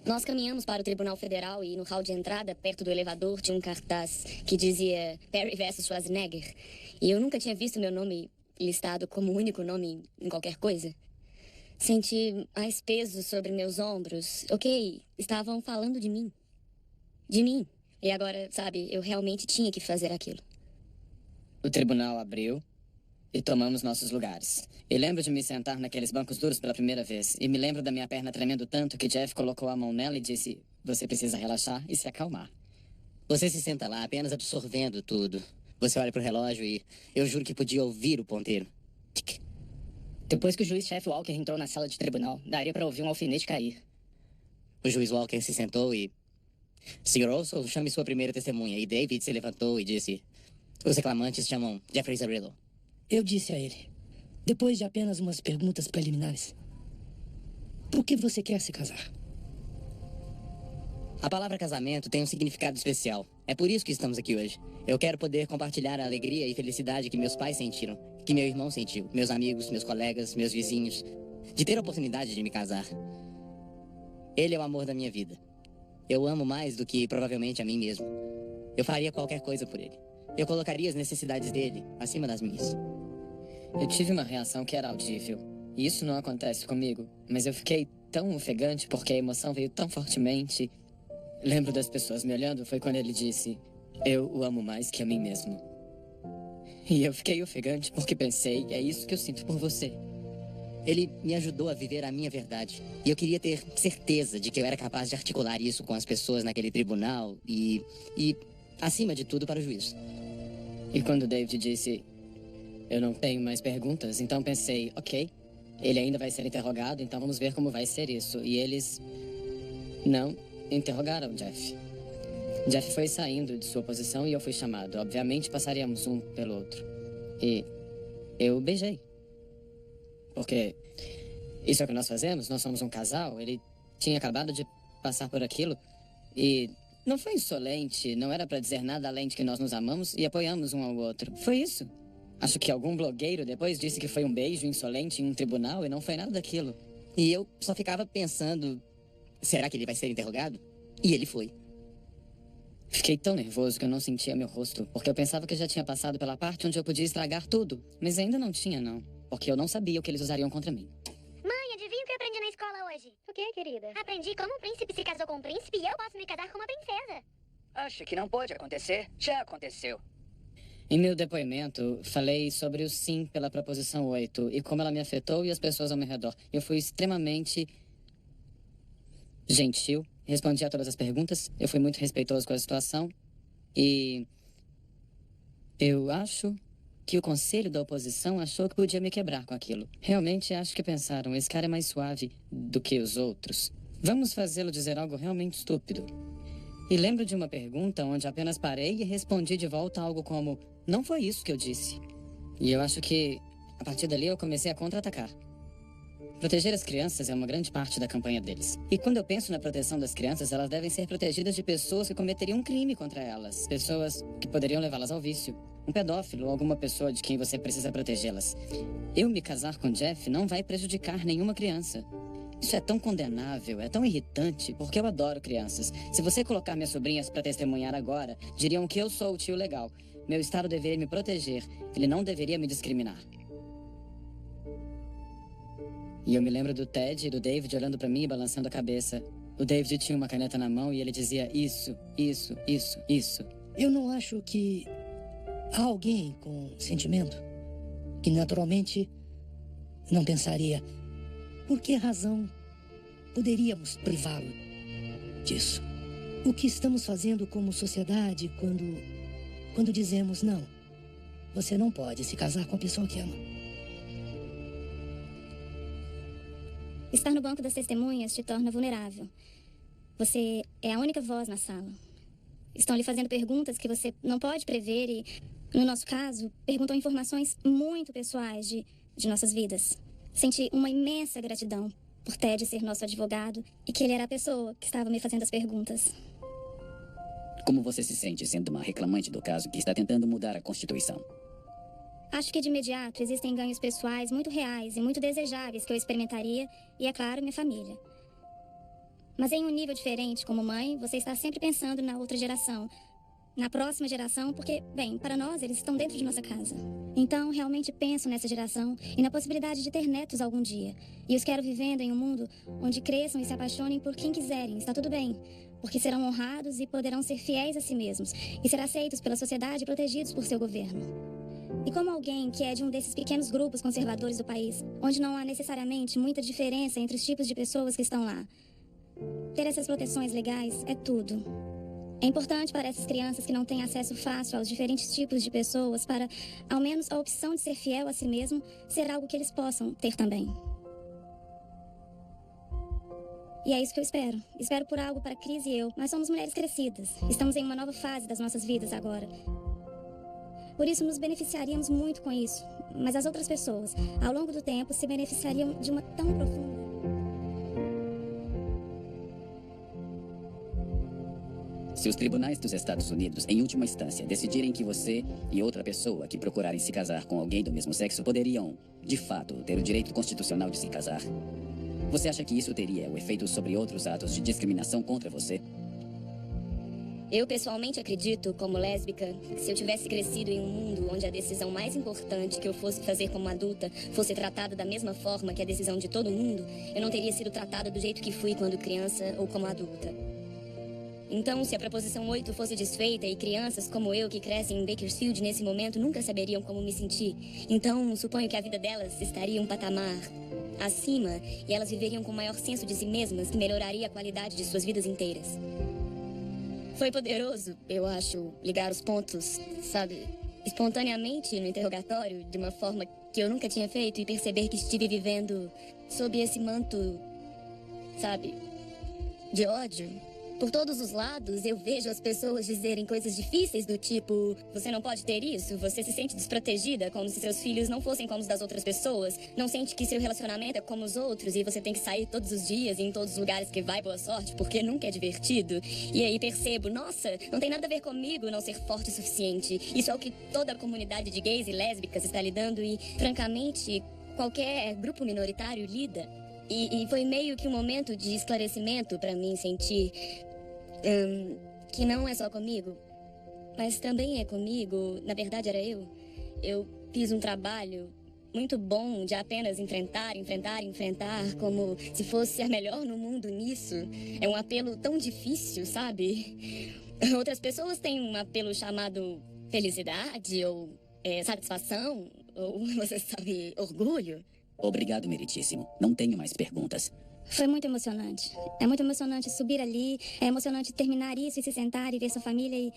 Nós caminhamos para o Tribunal Federal e no hall de entrada, perto do elevador, tinha um cartaz que dizia Perry vs. Schwarzenegger. E eu nunca tinha visto meu nome listado como único nome em qualquer coisa. Senti mais peso sobre meus ombros. Ok, estavam falando de mim. De mim. E agora, sabe, eu realmente tinha que fazer aquilo. O tribunal abriu e tomamos nossos lugares. E lembro de me sentar naqueles bancos duros pela primeira vez. E me lembro da minha perna tremendo tanto que Jeff colocou a mão nela e disse: você precisa relaxar e se acalmar. Você se senta lá apenas absorvendo tudo. Você olha pro relógio e eu juro que podia ouvir o ponteiro. Tic. Depois que o juiz Jeff Walker entrou na sala de tribunal, daria para ouvir um alfinete cair. O juiz Walker se sentou e... Sr. Olson, chame sua primeira testemunha. E David se levantou e disse: os reclamantes chamam Jeffrey Zarillo. Eu disse a ele, depois de apenas umas perguntas preliminares, por que você quer se casar? A palavra casamento tem um significado especial. É por isso que estamos aqui hoje. Eu quero poder compartilhar a alegria e felicidade que meus pais sentiram, que meu irmão sentiu, meus amigos, meus colegas, meus vizinhos, de ter a oportunidade de me casar. Ele é o amor da minha vida. Eu amo mais do que provavelmente a mim mesmo. Eu faria qualquer coisa por ele. Eu colocaria as necessidades dele acima das minhas. Eu tive uma reação que era audível. E isso não acontece comigo, mas eu fiquei tão ofegante porque a emoção veio tão fortemente. Lembro das pessoas me olhando, foi quando ele disse: eu o amo mais que a mim mesmo. E eu fiquei ofegante porque pensei: é isso que eu sinto por você. Ele me ajudou a viver a minha verdade. E eu queria ter certeza de que eu era capaz de articular isso com as pessoas naquele tribunal e acima de tudo, para o juiz. E quando o David disse, eu não tenho mais perguntas, então pensei, ok, ele ainda vai ser interrogado, então vamos ver como vai ser isso. E eles não interrogaram Jeff. Jeff foi saindo de sua posição e eu fui chamado. Obviamente passaríamos um pelo outro. E eu beijei. Porque isso é o que nós fazemos, nós somos um casal. Ele tinha acabado de passar por aquilo e não foi insolente, não era pra dizer nada além de que nós nos amamos e apoiamos um ao outro. Foi isso. Acho que algum blogueiro depois disse que foi um beijo insolente em um tribunal e não foi nada daquilo. E eu só ficava pensando, será que ele vai ser interrogado? E ele foi. Fiquei tão nervoso que eu não sentia meu rosto, porque eu pensava que já tinha passado pela parte onde eu podia estragar tudo. Mas ainda não tinha, não. Porque eu não sabia o que eles usariam contra mim. Mãe, adivinha o que eu aprendi na escola hoje? O que, querida? Aprendi como um príncipe se casou com um príncipe e eu posso me casar com uma princesa. Acho que não pode acontecer. Já aconteceu. Em meu depoimento, falei sobre o sim pela proposição 8 e como ela me afetou e as pessoas ao meu redor. Eu fui extremamente gentil, respondi a todas as perguntas, eu fui muito respeitoso com a situação e eu acho que o conselho da oposição achou que podia me quebrar com aquilo. Realmente acho que pensaram, esse cara é mais suave do que os outros. Vamos fazê-lo dizer algo realmente estúpido. E lembro de uma pergunta onde apenas parei e respondi de volta algo como, não foi isso que eu disse. E eu acho que, a partir dali, eu comecei a contra-atacar. Proteger as crianças é uma grande parte da campanha deles. E quando eu penso na proteção das crianças, elas devem ser protegidas de pessoas que cometeriam um crime contra elas. Pessoas que poderiam levá-las ao vício. Um pedófilo ou alguma pessoa de quem você precisa protegê-las. Eu me casar com Jeff não vai prejudicar nenhuma criança. Isso é tão condenável, é tão irritante, porque eu adoro crianças. Se você colocar minhas sobrinhas para testemunhar agora, diriam que eu sou o tio legal. Meu estado deveria me proteger, ele não deveria me discriminar. E eu me lembro do Ted e do David olhando para mim e balançando a cabeça. O David tinha uma caneta na mão e ele dizia isso, isso, isso, isso. Eu não acho que há alguém com sentimento que naturalmente não pensaria por que razão poderíamos privá-lo disso. O que estamos fazendo como sociedade quando dizemos não, você não pode se casar com a pessoa que ama. Estar no banco das testemunhas te torna vulnerável. Você é a única voz na sala. Estão lhe fazendo perguntas que você não pode prever e, no nosso caso, perguntam informações muito pessoais de nossas vidas. Senti uma imensa gratidão por Ted ser nosso advogado e que ele era a pessoa que estava me fazendo as perguntas. Como você se sente sendo uma reclamante do caso que está tentando mudar a Constituição? Acho que de imediato existem ganhos pessoais muito reais e muito desejáveis que eu experimentaria e, é claro, minha família. Mas em um nível diferente, como mãe, você está sempre pensando na outra geração, na próxima geração, porque, bem, para nós eles estão dentro de nossa casa. Então, realmente penso nessa geração e na possibilidade de ter netos algum dia. E os quero vivendo em um mundo onde cresçam e se apaixonem por quem quiserem, está tudo bem. Porque serão honrados e poderão ser fiéis a si mesmos e ser aceitos pela sociedade e protegidos por seu governo. E como alguém que é de um desses pequenos grupos conservadores do país, onde não há necessariamente muita diferença entre os tipos de pessoas que estão lá, ter essas proteções legais é tudo. É importante para essas crianças que não têm acesso fácil aos diferentes tipos de pessoas para, ao menos, a opção de ser fiel a si mesmo ser algo que eles possam ter também. E é isso que eu espero. Espero por algo para Cris e eu. Nós somos mulheres crescidas. Estamos em uma nova fase das nossas vidas agora. Por isso, nos beneficiaríamos muito com isso. Mas as outras pessoas, ao longo do tempo, se beneficiariam de uma tão profunda. Se os tribunais dos Estados Unidos, em última instância, decidirem que você e outra pessoa que procurarem se casar com alguém do mesmo sexo poderiam, de fato, ter o direito constitucional de se casar, você acha que isso teria o efeito sobre outros atos de discriminação contra você? Eu pessoalmente acredito, como lésbica, que se eu tivesse crescido em um mundo onde a decisão mais importante que eu fosse fazer como adulta fosse tratada da mesma forma que a decisão de todo mundo, eu não teria sido tratada do jeito que fui quando criança ou como adulta. Então, se a proposição 8 fosse desfeita e crianças como eu que crescem em Bakersfield nesse momento nunca saberiam como me sentir, então suponho que a vida delas estaria um patamar acima e elas viveriam com maior senso de si mesmas, que melhoraria a qualidade de suas vidas inteiras. Foi poderoso, eu acho, ligar os pontos, sabe? espontaneamente no interrogatório de uma forma que eu nunca tinha feito e perceber que estive vivendo sob esse manto, sabe, de ódio. Por todos os lados, eu vejo as pessoas dizerem coisas difíceis do tipo: você não pode ter isso, você se sente desprotegida, como se seus filhos não fossem como os das outras pessoas, não sente que seu relacionamento é como os outros e você tem que sair todos os dias e em todos os lugares que vai, boa sorte, porque nunca é divertido. E aí percebo, nossa, não tem nada a ver comigo não ser forte o suficiente. Isso é o que toda a comunidade de gays e lésbicas está lidando e, francamente, qualquer grupo minoritário lida. E foi meio que um momento de esclarecimento para mim sentir que não é só comigo, mas também é comigo. Na verdade, era eu. Eu fiz um trabalho muito bom de apenas enfrentar, como se fosse a melhor no mundo nisso. É um apelo tão difícil, sabe? Outras pessoas têm um apelo chamado felicidade ou satisfação, ou, você sabe, orgulho. Obrigado, meritíssimo. Não tenho mais perguntas. Foi muito emocionante. É muito emocionante subir ali, é emocionante terminar isso e se sentar e ver sua família e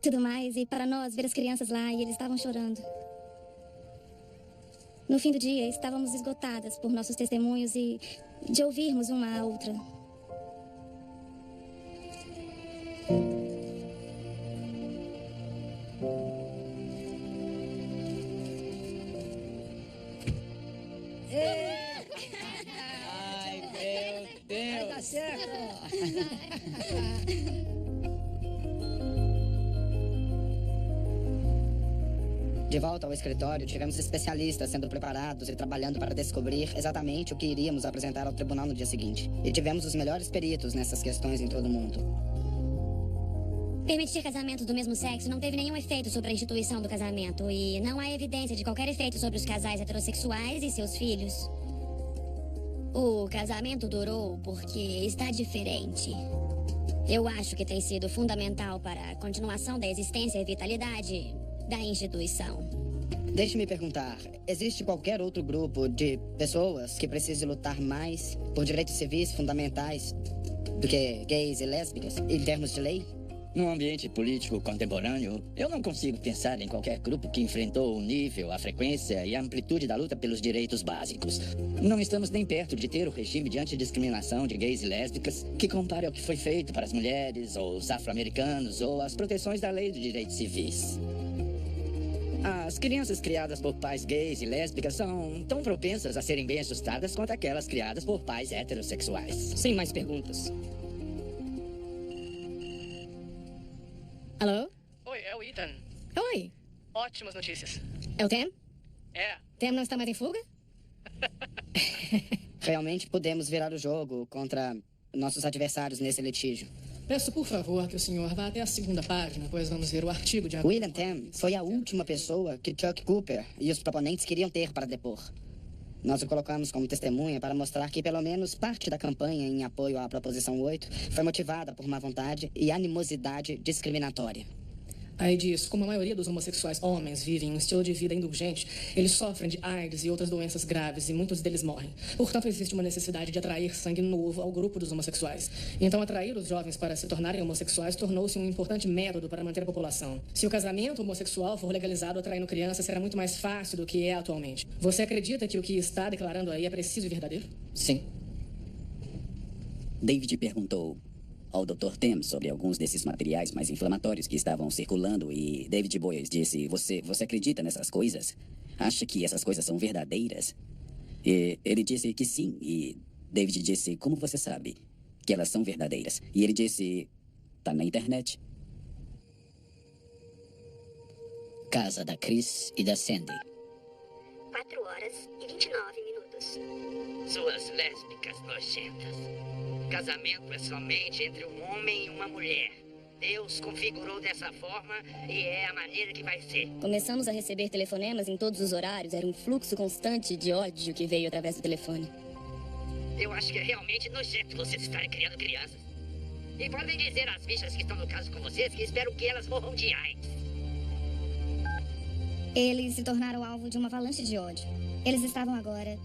tudo mais. E para nós, ver as crianças lá e eles estavam chorando. No fim do dia, estávamos esgotadas por nossos testemunhos e de ouvirmos uma a outra. Ai, meu Deus! Vai dar certo! De volta ao escritório, tivemos especialistas sendo preparados e trabalhando para descobrir exatamente o que iríamos apresentar ao tribunal no dia seguinte. E tivemos os melhores peritos nessas questões em todo o mundo. Permitir casamentos do mesmo sexo não teve nenhum efeito sobre a instituição do casamento e não há evidência de qualquer efeito sobre os casais heterossexuais e seus filhos. O casamento durou porque está diferente. Eu acho que tem sido fundamental para a continuação da existência e vitalidade da instituição. Deixe-me perguntar, existe qualquer outro grupo de pessoas que precise lutar mais por direitos civis fundamentais do que gays e lésbicas, em termos de lei? No ambiente político contemporâneo, eu não consigo pensar em qualquer grupo que enfrentou o nível, a frequência e a amplitude da luta pelos direitos básicos. Não estamos nem perto de ter o regime de antidiscriminação de gays e lésbicas que compare ao que foi feito para as mulheres, ou os afro-americanos, ou as proteções da lei de direitos civis. As crianças criadas por pais gays e lésbicas são tão propensas a serem bem ajustadas quanto aquelas criadas por pais heterossexuais. Sem mais perguntas. Alô? Oi, é o Ethan. Oi. Ótimas notícias. É o Tem? É. Tem não está mais em fuga? Realmente podemos virar o jogo contra nossos adversários nesse litígio. Peço, por favor, que o senhor vá até a segunda página, pois vamos ver o artigo de... William Tem foi a última pessoa que Chuck Cooper e os proponentes queriam ter para depor. Nós o colocamos como testemunha para mostrar que pelo menos parte da campanha em apoio à Proposição 8 foi motivada por má vontade e animosidade discriminatória. Aí diz, como a maioria dos homossexuais homens vivem um estilo de vida indulgente, eles sofrem de AIDS e outras doenças graves e muitos deles morrem. Portanto, existe uma necessidade de atrair sangue novo ao grupo dos homossexuais. Então, atrair os jovens para se tornarem homossexuais tornou-se um importante método para manter a população. Se o casamento homossexual for legalizado atraindo crianças, será muito mais fácil do que é atualmente. Você acredita que o que está declarando aí é preciso e verdadeiro? Sim. David perguntou ao Dr. Tem sobre alguns desses materiais mais inflamatórios que estavam circulando e David Boyes disse, você acredita nessas coisas? Acha que essas coisas são verdadeiras? E ele disse que sim, e David disse, como você sabe que elas são verdadeiras? E ele disse, tá na internet. Casa da Chris e da Sandy. 4 horas e 29 minutos. Suas lésbicas nojentas. Casamento é somente entre um homem e uma mulher. Deus configurou dessa forma e é a maneira que vai ser. Começamos a receber telefonemas em todos os horários. Era um fluxo constante de ódio que veio através do telefone. Eu acho que é realmente nojento vocês estarem criando crianças. E podem dizer às bichas que estão no caso com vocês que espero que elas morram de AIDS. Eles se tornaram alvo de uma avalanche de ódio. Eles estavam agora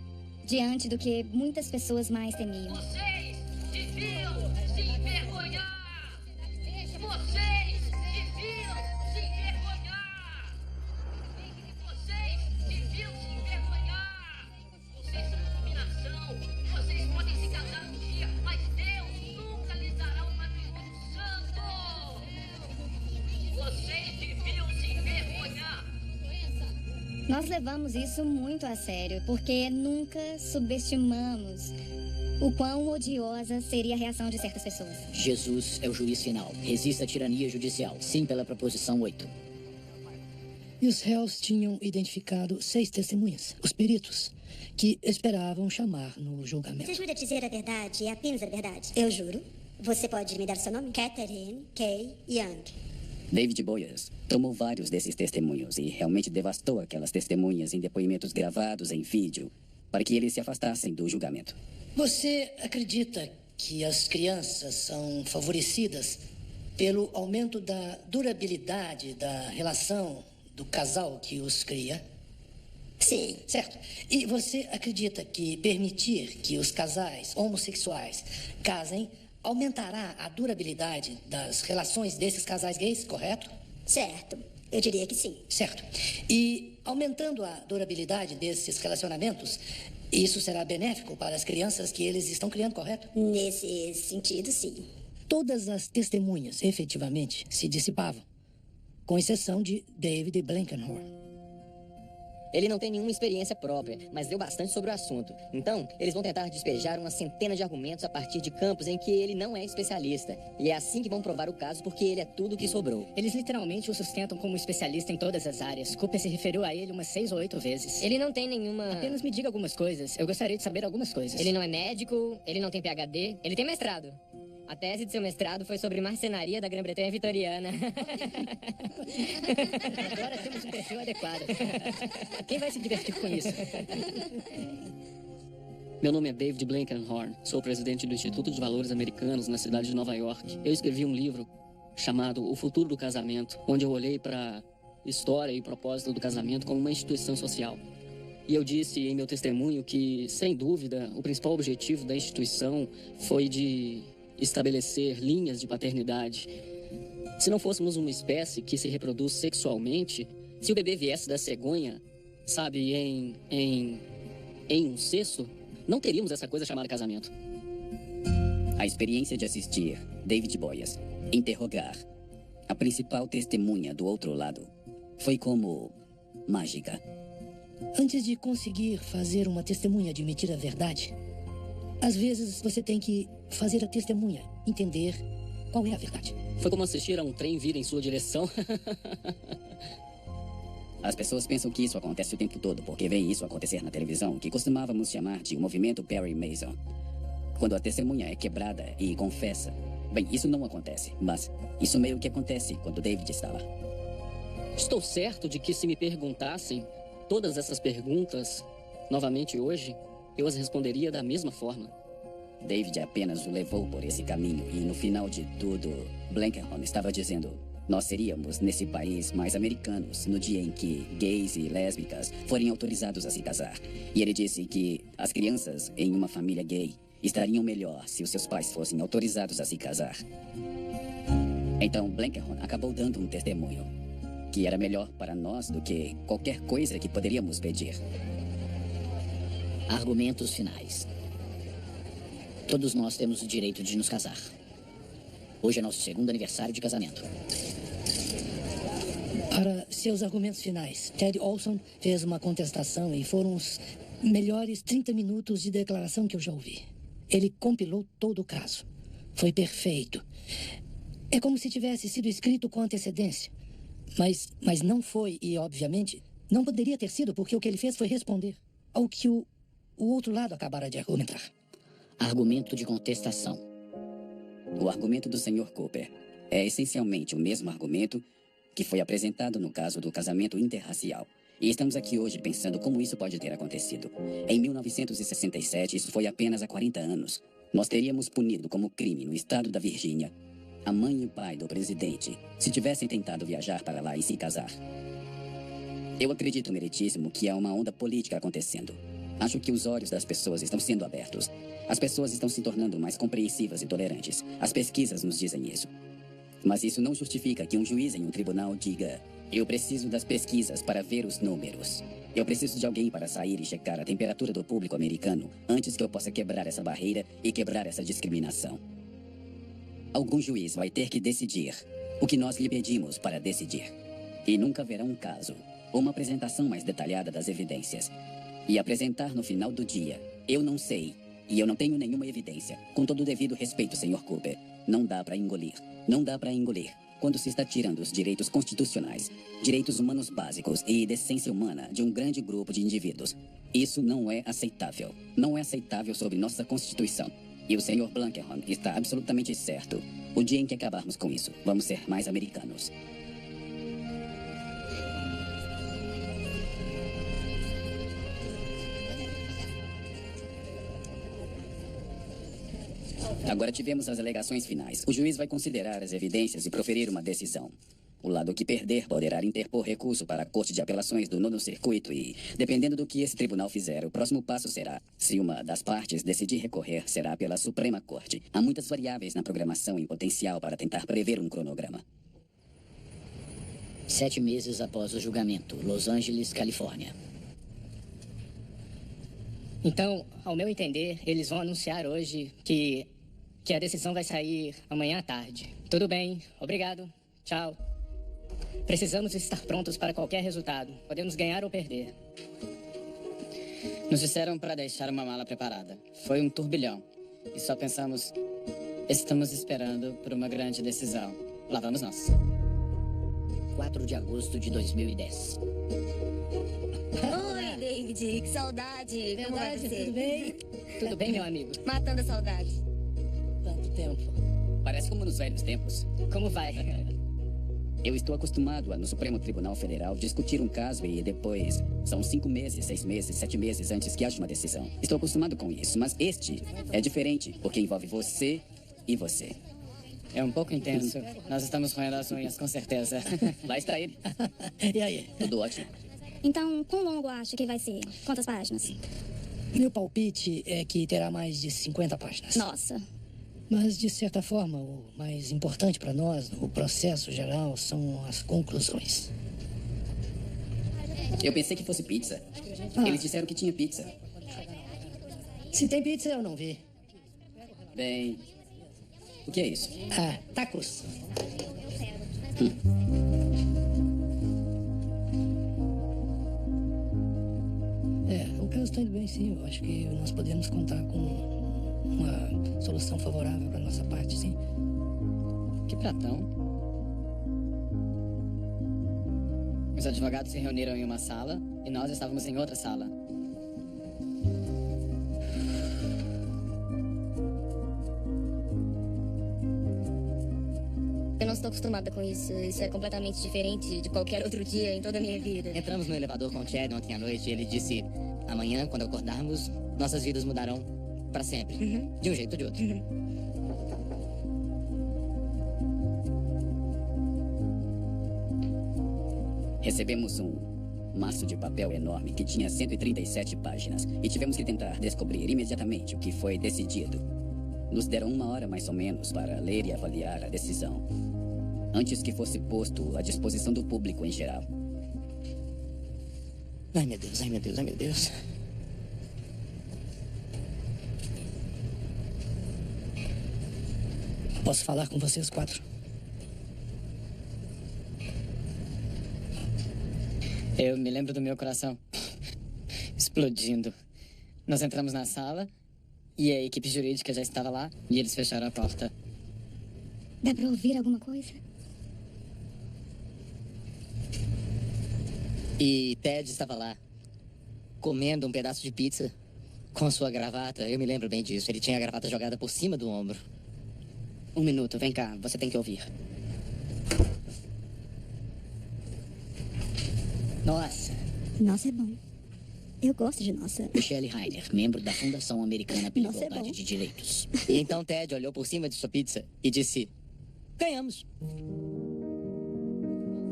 diante do que muitas pessoas mais temiam. Vocês deviam se envergonhar! Vocês deviam se envergonhar! Nós levamos isso muito a sério, porque nunca subestimamos o quão odiosa seria a reação de certas pessoas. Jesus é o juiz final. Resista à tirania judicial. Sim, pela proposição 8. E os réus tinham identificado 6 testemunhas, os peritos, que esperavam chamar no julgamento. Você jura dizer a verdade e apenas a verdade? Eu juro. Você pode me dar seu nome? Catherine K. Young. David Boies tomou vários desses testemunhos e realmente devastou aquelas testemunhas em depoimentos gravados em vídeo para que eles se afastassem do julgamento. Você acredita que as crianças são favorecidas pelo aumento da durabilidade da relação do casal que os cria? Sim. Certo. E você acredita que permitir que os casais homossexuais casem aumentará a durabilidade das relações desses casais gays, correto? Certo. Eu diria que sim. Certo. E aumentando a durabilidade desses relacionamentos, isso será benéfico para as crianças que eles estão criando, correto? Nesse sentido, sim. Todas as testemunhas efetivamente se dissipavam, com exceção de David Blankenhorn. Ele não tem nenhuma experiência própria, mas leu bastante sobre o assunto. Então, eles vão tentar despejar uma centena de argumentos a partir de campos em que ele não é especialista. E é assim que vão provar o caso, porque ele é tudo o que sobrou. Eles literalmente o sustentam como especialista em todas as áreas. Cooper se referiu a ele umas 6 ou 8 vezes. Ele não tem nenhuma... Apenas me diga algumas coisas. Eu gostaria de saber algumas coisas. Ele não é médico, ele não tem PhD, ele tem mestrado. A tese de seu mestrado foi sobre marcenaria da Grã-Bretanha vitoriana. Agora temos um perfil adequado. Quem vai se divertir com isso? Meu nome é David Blankenhorn. Sou presidente do Instituto de Valores Americanos na cidade de Nova York. Eu escrevi um livro chamado O Futuro do Casamento, onde eu olhei para a história e propósito do casamento como uma instituição social. E eu disse em meu testemunho que, sem dúvida, o principal objetivo da instituição foi de estabelecer linhas de paternidade. Se não fôssemos uma espécie que se reproduz sexualmente, se o bebê viesse da cegonha, sabe, em um cesto, não teríamos essa coisa chamada casamento. A experiência de assistir David Boies interrogar a principal testemunha do outro lado foi como mágica. Antes de conseguir fazer uma testemunha admitir a verdade, às vezes você tem que fazer a testemunha entender qual é a verdade. Foi como assistir a um trem vir em sua direção. As pessoas pensam que isso acontece o tempo todo, porque veem isso acontecer na televisão, que costumávamos chamar de o movimento Perry Mason. Quando a testemunha é quebrada e confessa. Bem, isso não acontece, mas isso meio que acontece quando David está lá. Estou certo de que se me perguntassem todas essas perguntas novamente hoje, eu as responderia da mesma forma. David apenas o levou por esse caminho e no final de tudo, Blankenhorn estava dizendo: nós seríamos nesse país mais americanos no dia em que gays e lésbicas forem autorizados a se casar. E ele disse que as crianças em uma família gay estariam melhor se os seus pais fossem autorizados a se casar. Então Blankenhorn acabou dando um testemunho que era melhor para nós do que qualquer coisa que poderíamos pedir. Argumentos finais. Todos nós temos o direito de nos casar. Hoje é nosso segundo aniversário de casamento. Para seus argumentos finais, Ted Olson fez uma contestação e foram os melhores 30 minutos de declaração que eu já ouvi. Ele compilou todo o caso. Foi perfeito. É como se tivesse sido escrito com antecedência. Mas não foi e, obviamente, não poderia ter sido, porque o que ele fez foi responder ao que o outro lado acabara de argumentar. Argumento de contestação. O argumento do Sr. Cooper é essencialmente o mesmo argumento que foi apresentado no caso do casamento interracial. E estamos aqui hoje pensando como isso pode ter acontecido. Em 1967, isso foi apenas há 40 anos. Nós teríamos punido como crime no estado da Virgínia a mãe e o pai do presidente se tivessem tentado viajar para lá e se casar. Eu acredito, meritíssimo, que há uma onda política acontecendo. Acho que os olhos das pessoas estão sendo abertos. As pessoas estão se tornando mais compreensivas e tolerantes. As pesquisas nos dizem isso. Mas isso não justifica que um juiz em um tribunal diga: eu preciso das pesquisas para ver os números. Eu preciso de alguém para sair e checar a temperatura do público americano antes que eu possa quebrar essa barreira e quebrar essa discriminação. Algum juiz vai ter que decidir o que nós lhe pedimos para decidir. E nunca haverá um caso uma apresentação mais detalhada das evidências e apresentar no final do dia. Eu não sei e eu não tenho nenhuma evidência. Com todo o devido respeito, Sr. Cooper, não dá para engolir. Não dá para engolir quando se está tirando os direitos constitucionais, direitos humanos básicos e decência humana de um grande grupo de indivíduos. Isso não é aceitável. Não é aceitável sobre nossa Constituição. E o Sr. Blankenhorn está absolutamente certo. O dia em que acabarmos com isso, vamos ser mais americanos. Agora tivemos as alegações finais. O juiz vai considerar as evidências e proferir uma decisão. O lado que perder poderá interpor recurso para a Corte de Apelações do 9º Circuito e, dependendo do que esse tribunal fizer, o próximo passo será, se uma das partes decidir recorrer, será pela Suprema Corte. Há muitas variáveis na programação em potencial para tentar prever um cronograma. 7 meses após o julgamento, Los Angeles, Califórnia. Então, ao meu entender, eles vão anunciar hoje que a decisão vai sair amanhã à tarde. Tudo bem, obrigado, tchau. Precisamos estar prontos para qualquer resultado. Podemos ganhar ou perder. Nos disseram para deixar uma mala preparada. Foi um turbilhão. E só pensamos, estamos esperando por uma grande decisão. Lá vamos nós. 4 de agosto de 2010. Oi, David, que saudade. Como vai você? Tudo bem? Tudo bem, meu amigo? Matando a saudade. Tanto tempo. Parece como nos velhos tempos. Como vai? Eu estou acostumado a, no Supremo Tribunal Federal, discutir um caso e depois são 5 meses, 6 meses, 7 meses antes que haja uma decisão. Estou acostumado com isso, mas este é diferente, porque envolve você e você. É um pouco intenso. Nós estamos roendo as unhas, com certeza. Lá está ele. E aí? Tudo ótimo. Então, quão longo acha que vai ser? Quantas páginas? Meu palpite é que terá mais de 50 páginas. Nossa. Mas, de certa forma, o mais importante para nós, no processo geral, são as conclusões. Eu pensei que fosse pizza. Eles disseram que tinha pizza. Se tem pizza, eu não vi. Bem, o que é isso? Ah, tacos. O caso está indo bem, sim. Eu acho que nós podemos contar com uma solução favorável para nossa parte, sim. Que pratão. Os advogados se reuniram em uma sala e nós estávamos em outra sala. Eu não estou acostumada com isso. Isso é completamente diferente de qualquer outro dia em toda a minha vida. Entramos no elevador com o Chad ontem à noite e ele disse: amanhã, quando acordarmos, nossas vidas mudarão para sempre. De um jeito ou de outro. Recebemos um maço de papel enorme que tinha 137 páginas e tivemos que tentar descobrir imediatamente o que foi decidido. Nos deram 1 hora mais ou menos para ler e avaliar a decisão, antes que fosse posto à disposição do público em geral. Ai, meu Deus, ai, meu Deus, ai, meu Deus. Posso falar com vocês 4? Eu me lembro do meu coração explodindo. Nós entramos na sala e a equipe jurídica já estava lá e eles fecharam a porta. Dá pra ouvir alguma coisa? E Ted estava lá, comendo um pedaço de pizza com a sua gravata. Eu me lembro bem disso. Ele tinha a gravata jogada por cima do ombro. 1 minuto, vem cá, você tem que ouvir. Nossa. Nossa é bom. Eu gosto de nossa. Michelle Reiner, membro da Fundação Americana pela Nossa, é Igualdade bom. de Direitos. E então Ted olhou por cima de sua pizza e disse: ganhamos.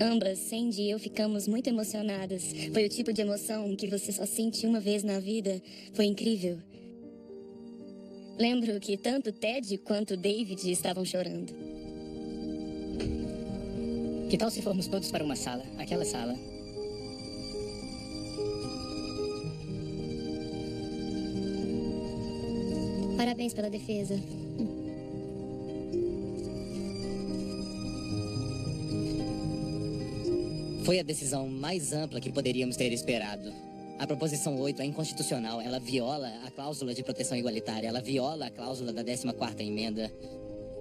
Ambas, Sandy e eu ficamos muito emocionadas. Foi o tipo de emoção que você só sente uma vez na vida. Foi incrível. Lembro que tanto Ted quanto David estavam chorando. Que tal se formos todos para uma sala? Aquela sala. Parabéns pela defesa. Foi a decisão mais ampla que poderíamos ter esperado. A proposição 8 é inconstitucional. Ela viola a cláusula de proteção igualitária. Ela viola a cláusula da 14ª emenda.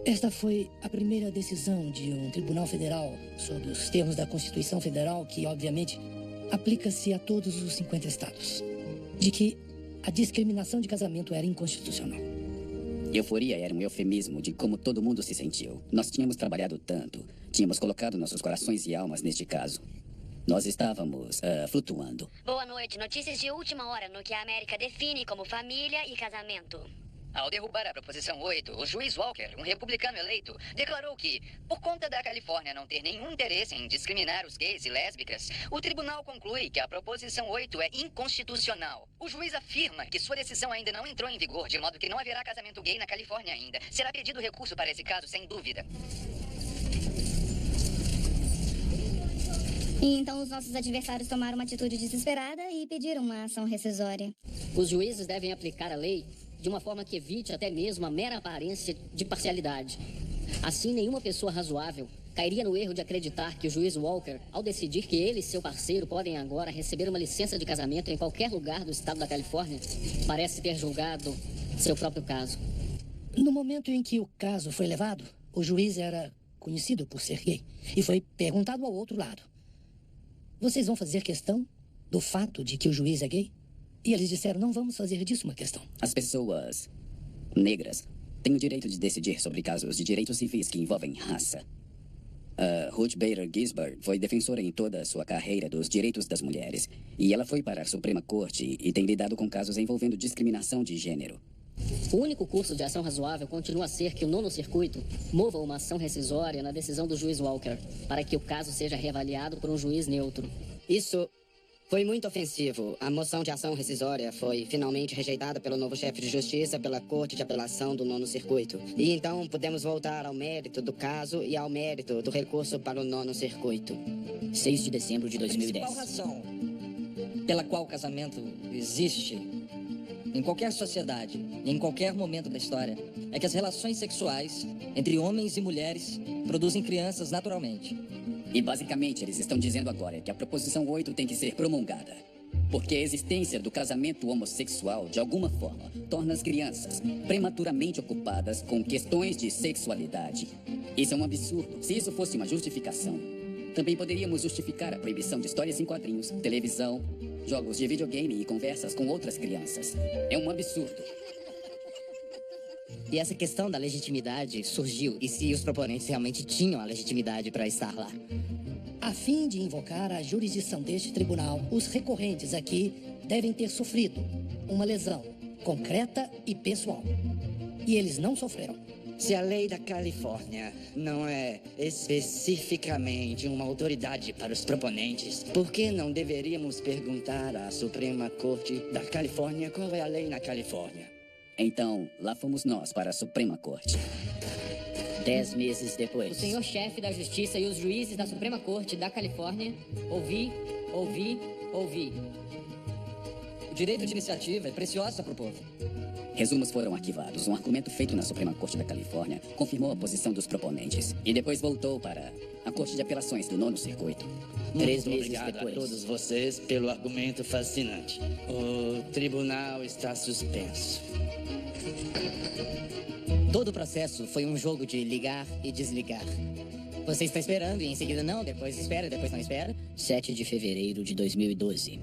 Esta foi a primeira decisão de um tribunal federal sobre os termos da Constituição Federal, que, obviamente, aplica-se a todos os 50 estados, de que a discriminação de casamento era inconstitucional. Euforia era um eufemismo de como todo mundo se sentiu. Nós tínhamos trabalhado tanto, tínhamos colocado nossos corações e almas neste caso. Nós estávamos flutuando. Boa noite. Notícias de última hora no que a América define como família e casamento. Ao derrubar a proposição 8, o juiz Walker, um republicano eleito, declarou que, por conta da Califórnia não ter nenhum interesse em discriminar os gays e lésbicas, o tribunal conclui que a proposição 8 é inconstitucional. O juiz afirma que sua decisão ainda não entrou em vigor, de modo que não haverá casamento gay na Califórnia ainda. Será pedido recurso para esse caso, sem dúvida. E então os nossos adversários tomaram uma atitude desesperada e pediram uma ação rescisória. Os juízes devem aplicar a lei de uma forma que evite até mesmo a mera aparência de parcialidade. Assim, nenhuma pessoa razoável cairia no erro de acreditar que o juiz Walker, ao decidir que ele e seu parceiro podem agora receber uma licença de casamento em qualquer lugar do estado da Califórnia, parece ter julgado seu próprio caso. No momento em que o caso foi levado, o juiz era conhecido por ser gay e foi perguntado ao outro lado: vocês vão fazer questão do fato de que o juiz é gay? E eles disseram: não vamos fazer disso uma questão. As pessoas negras têm o direito de decidir sobre casos de direitos civis que envolvem raça. Ruth Bader Ginsburg foi defensora em toda a sua carreira dos direitos das mulheres. E ela foi para a Suprema Corte e tem lidado com casos envolvendo discriminação de gênero. O único curso de ação razoável continua a ser que o 9º Circuito mova uma ação rescisória na decisão do juiz Walker, para que o caso seja reavaliado por um juiz neutro. Isso foi muito ofensivo. A moção de ação rescisória foi finalmente rejeitada pelo novo chefe de justiça pela Corte de Apelação do 9º Circuito. E então podemos voltar ao mérito do caso e ao mérito do recurso para o 9º Circuito. 6 de dezembro de 2010. Qual razão pela qual o casamento existe em qualquer sociedade e em qualquer momento da história é que as relações sexuais entre homens e mulheres produzem crianças naturalmente. E basicamente eles estão dizendo agora que a proposição 8 tem que ser promulgada. Porque a existência do casamento homossexual, de alguma forma, torna as crianças prematuramente ocupadas com questões de sexualidade. Isso é um absurdo. Se isso fosse uma justificação, também poderíamos justificar a proibição de histórias em quadrinhos, televisão, jogos de videogame e conversas com outras crianças. É um absurdo. E essa questão da legitimidade surgiu, e se os proponentes realmente tinham a legitimidade para estar lá? A fim de invocar a jurisdição deste tribunal, os recorrentes aqui devem ter sofrido uma lesão concreta e pessoal. E eles não sofreram. Se a lei da Califórnia não é especificamente uma autoridade para os proponentes, por que não deveríamos perguntar à Suprema Corte da Califórnia qual é a lei na Califórnia? Então, lá fomos nós para a Suprema Corte. 10 meses depois. O senhor chefe da Justiça e os juízes da Suprema Corte da Califórnia, ouvi. O direito de iniciativa é precioso para o povo. Resumos foram arquivados. Um argumento feito na Suprema Corte da Califórnia confirmou a posição dos proponentes. E depois voltou para a Corte de Apelações do 9º Circuito. 3 meses Obrigado depois. a todos vocês pelo argumento fascinante. O tribunal está suspenso. Todo o processo foi um jogo de ligar e desligar. Você está esperando e em seguida não, depois espera, depois não espera. 7 de fevereiro de 2012.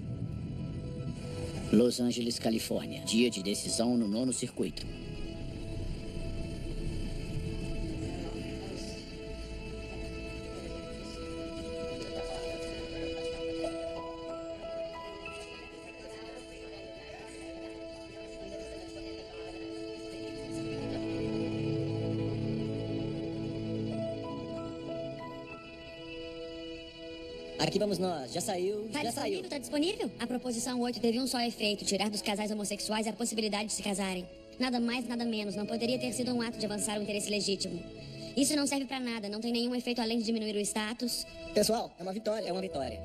Los Angeles, Califórnia. Dia de decisão no 9º Circuito. Aqui vamos nós. Já saiu, Tá já disponível? saiu. Tá disponível? A proposição 8 teve um só efeito: tirar dos casais homossexuais a possibilidade de se casarem. Nada mais, nada menos. Não poderia ter sido um ato de avançar o interesse legítimo. Isso não serve pra nada. Não tem nenhum efeito além de diminuir o status. Pessoal, é uma vitória. É uma vitória.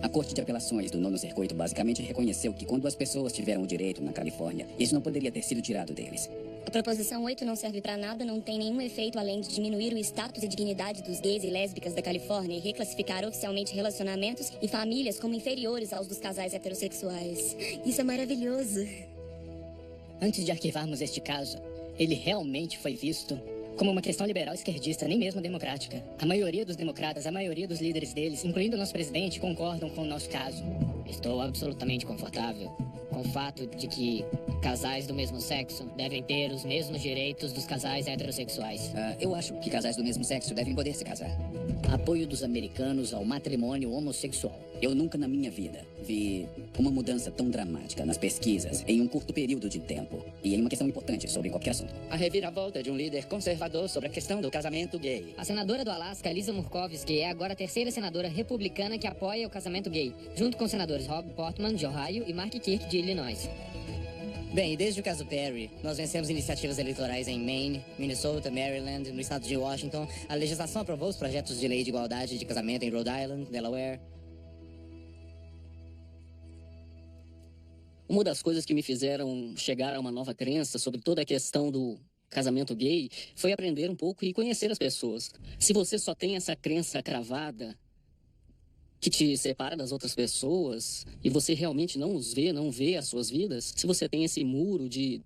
A Corte de Apelações do Nono Circuito basicamente reconheceu que quando as pessoas tiveram o direito na Califórnia, isso não poderia ter sido tirado deles. A proposição 8 não serve pra nada, não tem nenhum efeito além de diminuir o status e dignidade dos gays e lésbicas da Califórnia e reclassificar oficialmente relacionamentos e famílias como inferiores aos dos casais heterossexuais. Isso é maravilhoso. Antes de arquivarmos este caso, ele realmente foi visto como uma questão liberal esquerdista, nem mesmo democrática. A maioria dos democratas, a maioria dos líderes deles, incluindo o nosso presidente, concordam com o nosso caso. Estou absolutamente confortável com o fato de que casais do mesmo sexo devem ter os mesmos direitos dos casais heterossexuais. Eu acho que casais do mesmo sexo devem poder se casar. Apoio dos americanos ao matrimônio homossexual. Eu nunca na minha vida vi uma mudança tão dramática nas pesquisas em um curto período de tempo. E em uma questão importante sobre qualquer assunto. A reviravolta de um líder conservador sobre a questão do casamento gay. A senadora do Alasca, Lisa Murkowski, é agora a terceira senadora republicana que apoia o casamento gay, junto com os senadores Rob Portman, de Ohio, e Mark Kirk, de Illinois. Bem, e desde o caso Perry, nós vencemos iniciativas eleitorais em Maine, Minnesota, Maryland, no estado de Washington. A legislação aprovou os projetos de lei de igualdade de casamento em Rhode Island, Delaware. Uma das coisas que me fizeram chegar a uma nova crença sobre toda a questão do casamento gay foi aprender um pouco e conhecer as pessoas. Se você só tem essa crença cravada que te separa das outras pessoas e você realmente não os vê, não vê as suas vidas, se você tem esse muro de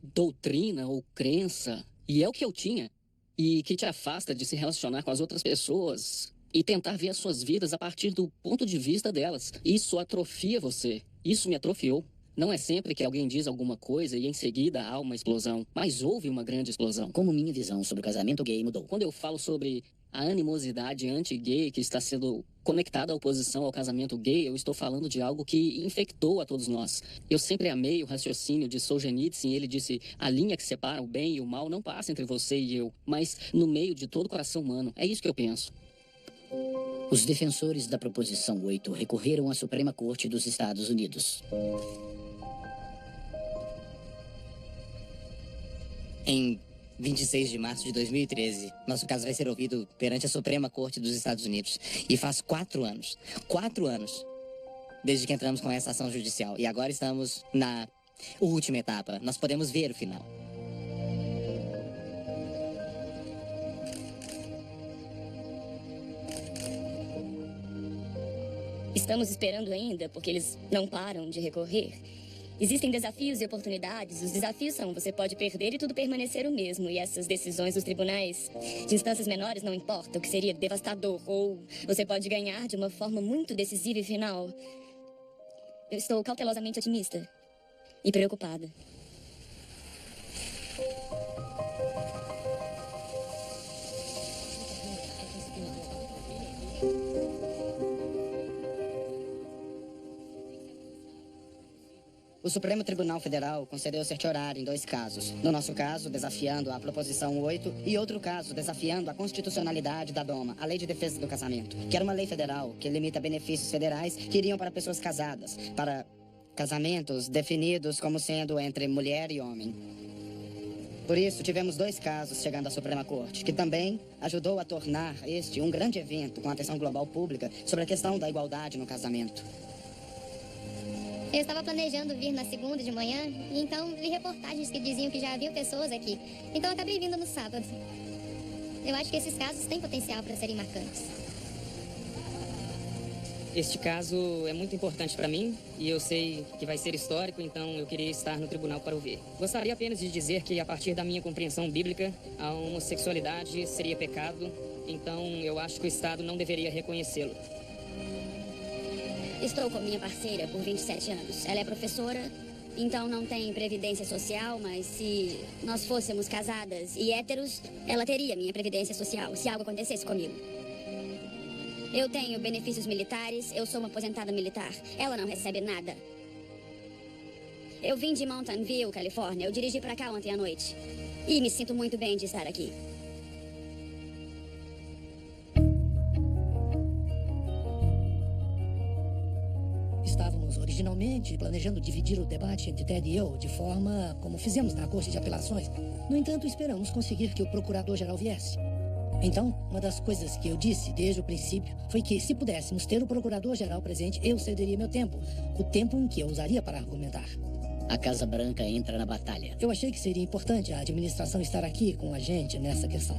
doutrina ou crença, e é o que eu tinha, e que te afasta de se relacionar com as outras pessoas e tentar ver as suas vidas a partir do ponto de vista delas, isso atrofia você. Isso me atrofiou. Não é sempre que alguém diz alguma coisa e em seguida há uma explosão, mas houve uma grande explosão. Como minha visão sobre o casamento gay mudou. Quando eu falo sobre a animosidade anti-gay que está sendo conectada à oposição ao casamento gay, eu estou falando de algo que infectou a todos nós. Eu sempre amei o raciocínio de Solzhenitsyn. Ele disse: a linha que separa o bem e o mal não passa entre você e eu, mas no meio de todo o coração humano. É isso que eu penso. Os defensores da proposição 8 recorreram à Suprema Corte dos Estados Unidos. Em 26 de março de 2013, nosso caso vai ser ouvido perante a Suprema Corte dos Estados Unidos. E faz 4 anos, desde que entramos com essa ação judicial. E agora estamos na última etapa. Nós podemos ver o final. Estamos esperando ainda porque eles não param de recorrer. Existem desafios e oportunidades. Os desafios são: você pode perder e tudo permanecer o mesmo. E essas decisões dos tribunais de instâncias menores não importam, o que seria devastador. Ou você pode ganhar de uma forma muito decisiva e final. Eu estou cautelosamente otimista e preocupada. O Supremo Tribunal Federal concedeu certiorari em 2 casos. No nosso caso, desafiando a Proposição 8, e outro caso, desafiando a constitucionalidade da DOMA, a Lei de Defesa do Casamento, que era uma lei federal que limita benefícios federais que iriam para pessoas casadas, para casamentos definidos como sendo entre mulher e homem. Por isso, tivemos 2 casos chegando à Suprema Corte, que também ajudou a tornar este um grande evento com atenção global pública sobre a questão da igualdade no casamento. Eu estava planejando vir na segunda de manhã, e então vi reportagens que diziam que já haviam pessoas aqui. Então acabei vindo no sábado. Eu acho que esses casos têm potencial para serem marcantes. Este caso é muito importante para mim e eu sei que vai ser histórico, então eu queria estar no tribunal para ouvir. Gostaria apenas de dizer que, a partir da minha compreensão bíblica, a homossexualidade seria pecado, então eu acho que o Estado não deveria reconhecê-lo. Estou com minha parceira por 27 anos. Ela é professora, então não tem previdência social, mas se nós fôssemos casadas e héteros, ela teria minha previdência social, se algo acontecesse comigo. Eu tenho benefícios militares, eu sou uma aposentada militar. Ela não recebe nada. Eu vim de Mountain View, Califórnia. Eu dirigi para cá ontem à noite. E me sinto muito bem de estar aqui. Estávamos originalmente planejando dividir o debate entre Ted e eu de forma como fizemos na Corte de Apelações. No entanto, esperamos conseguir que o procurador-geral viesse. Então, uma das coisas que eu disse desde o princípio foi que, se pudéssemos ter o procurador-geral presente, eu cederia meu tempo. O tempo em que eu usaria para argumentar. A Casa Branca entra na batalha. Eu achei que seria importante a administração estar aqui com a gente nessa questão.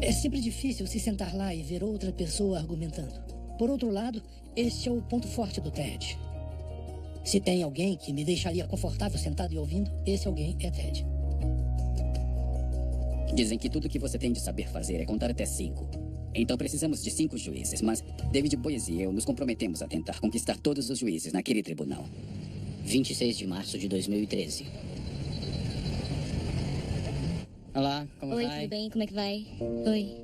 É sempre difícil se sentar lá e ver outra pessoa argumentando. Por outro lado, este é o ponto forte do Ted. Se tem alguém que me deixaria confortável sentado e ouvindo, esse alguém é Ted. Dizem que tudo que você tem de saber fazer é contar até 5. Então precisamos de 5 juízes, mas David Boies e eu nos comprometemos a tentar conquistar todos os juízes naquele tribunal. 26 de março de 2013. Olá, como vai? Oi, tudo bem? Como é que vai? Oi.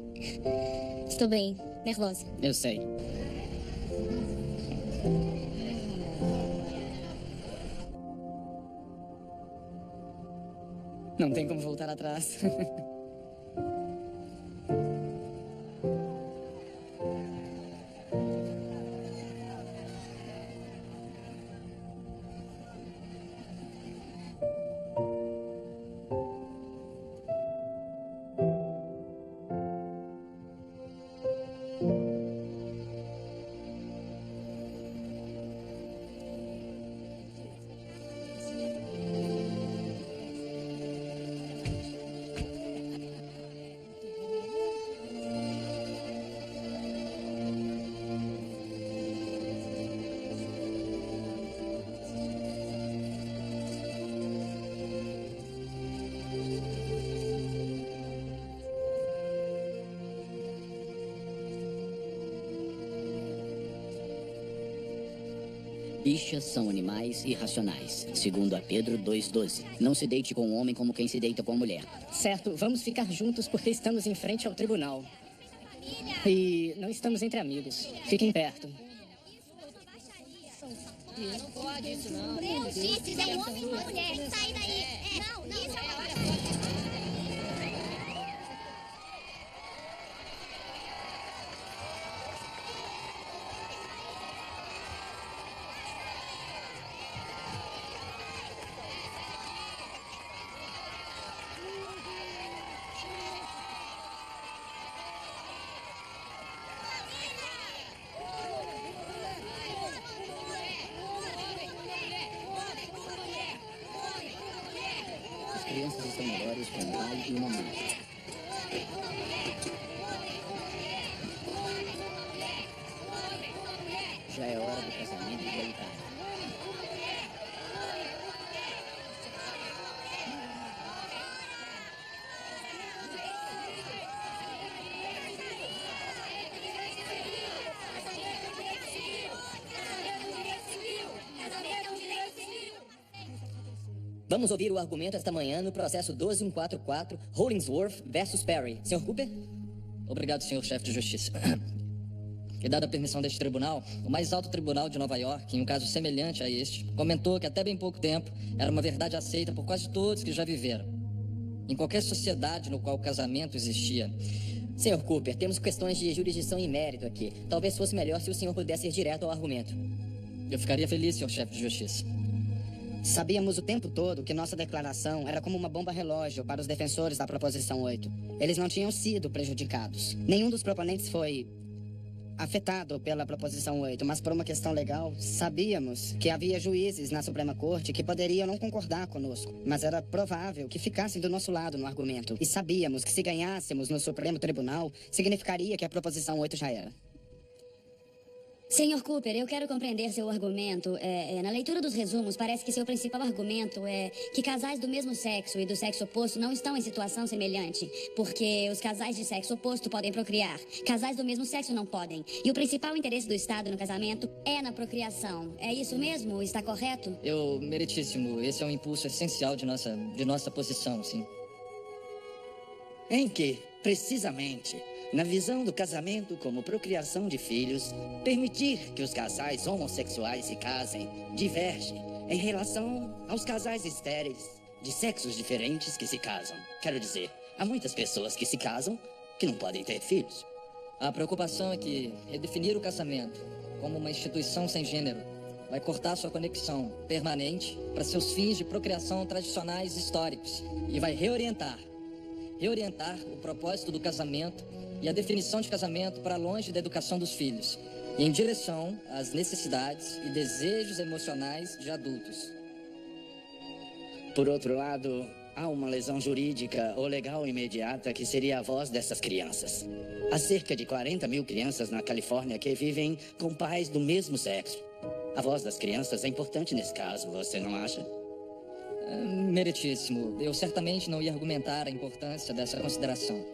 Estou bem. Nervosa. Eu sei. Não tem como voltar atrás. Bichas são animais irracionais, segundo a Pedro 2,12. Não se deite com um homem como quem se deita com a mulher. Certo, vamos ficar juntos porque estamos em frente ao tribunal. E não estamos entre amigos. Fiquem perto. Não pode isso, não. Deus disse, é um homem e uma mulher. Sai daí. Não, isso é uma... As crianças estão melhores com um pai e uma mãe. Já é hora do casamento igualitário. Vamos ouvir o argumento esta manhã no processo 12144, Hollingsworth versus Perry. Sr. Cooper? Obrigado, senhor chefe de justiça. E dada a permissão deste tribunal, o mais alto tribunal de Nova York, em um caso semelhante a este, comentou que até bem pouco tempo era uma verdade aceita por quase todos que já viveram. Em qualquer sociedade no qual o casamento existia. Sr. Cooper, temos questões de jurisdição e mérito aqui. Talvez fosse melhor se o senhor pudesse ir direto ao argumento. Eu ficaria feliz, senhor chefe de justiça. Sabíamos o tempo todo que nossa declaração era como uma bomba relógio para os defensores da Proposição 8. Eles não tinham sido prejudicados. Nenhum dos proponentes foi afetado pela Proposição 8, mas por uma questão legal, sabíamos que havia juízes na Suprema Corte que poderiam não concordar conosco, mas era provável que ficassem do nosso lado no argumento. E sabíamos que se ganhássemos no Supremo Tribunal, significaria que a Proposição 8 já era. Senhor Cooper, eu quero compreender seu argumento. Na leitura dos resumos, parece que seu principal argumento é que casais do mesmo sexo e do sexo oposto não estão em situação semelhante, porque os casais de sexo oposto podem procriar, casais do mesmo sexo não podem. E o principal interesse do Estado no casamento é na procriação. É isso mesmo? Está correto? Meritíssimo, esse é um impulso essencial de nossa posição, sim. Em que, precisamente, na visão do casamento como procriação de filhos, permitir que os casais homossexuais se casem diverge em relação aos casais estéreis de sexos diferentes que se casam. Quero dizer, há muitas pessoas que se casam que não podem ter filhos. A preocupação é que redefinir o casamento como uma instituição sem gênero vai cortar sua conexão permanente para seus fins de procriação tradicionais e históricos e vai reorientar o propósito do casamento e a definição de casamento para longe da educação dos filhos e em direção às necessidades e desejos emocionais de adultos. Por outro lado, há uma lesão jurídica ou legal imediata que seria a voz dessas crianças. Há cerca de 40 mil crianças na Califórnia que vivem com pais do mesmo sexo. A voz das crianças é importante nesse caso, você não acha? Meritíssimo. Eu certamente não ia argumentar a importância dessa consideração.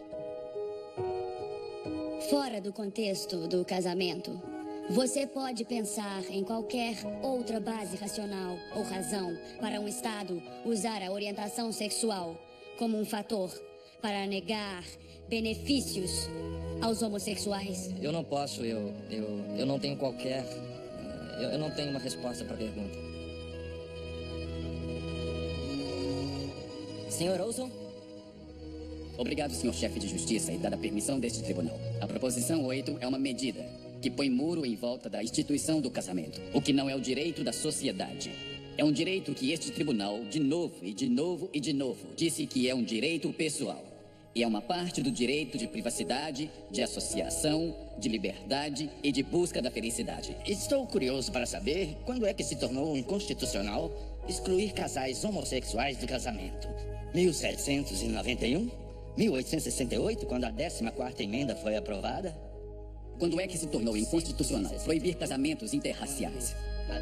Fora do contexto do casamento, você pode pensar em qualquer outra base racional ou razão para um Estado usar a orientação sexual como um fator para negar benefícios aos homossexuais? Eu não posso, eu não tenho qualquer... Eu não tenho uma resposta para a pergunta. Senhor Olson? Obrigado, senhor chefe de justiça, e dada a permissão deste tribunal. A proposição 8 é uma medida que põe muro em volta da instituição do casamento, o que não é o direito da sociedade. É um direito que este tribunal, de novo e de novo e de novo, disse que é um direito pessoal. E é uma parte do direito de privacidade, de associação, de liberdade e de busca da felicidade. Estou curioso para saber quando é que se tornou inconstitucional excluir casais homossexuais do casamento. 1791? 1868, quando a 14ª emenda foi aprovada? Quando é que se tornou inconstitucional proibir casamentos interraciais?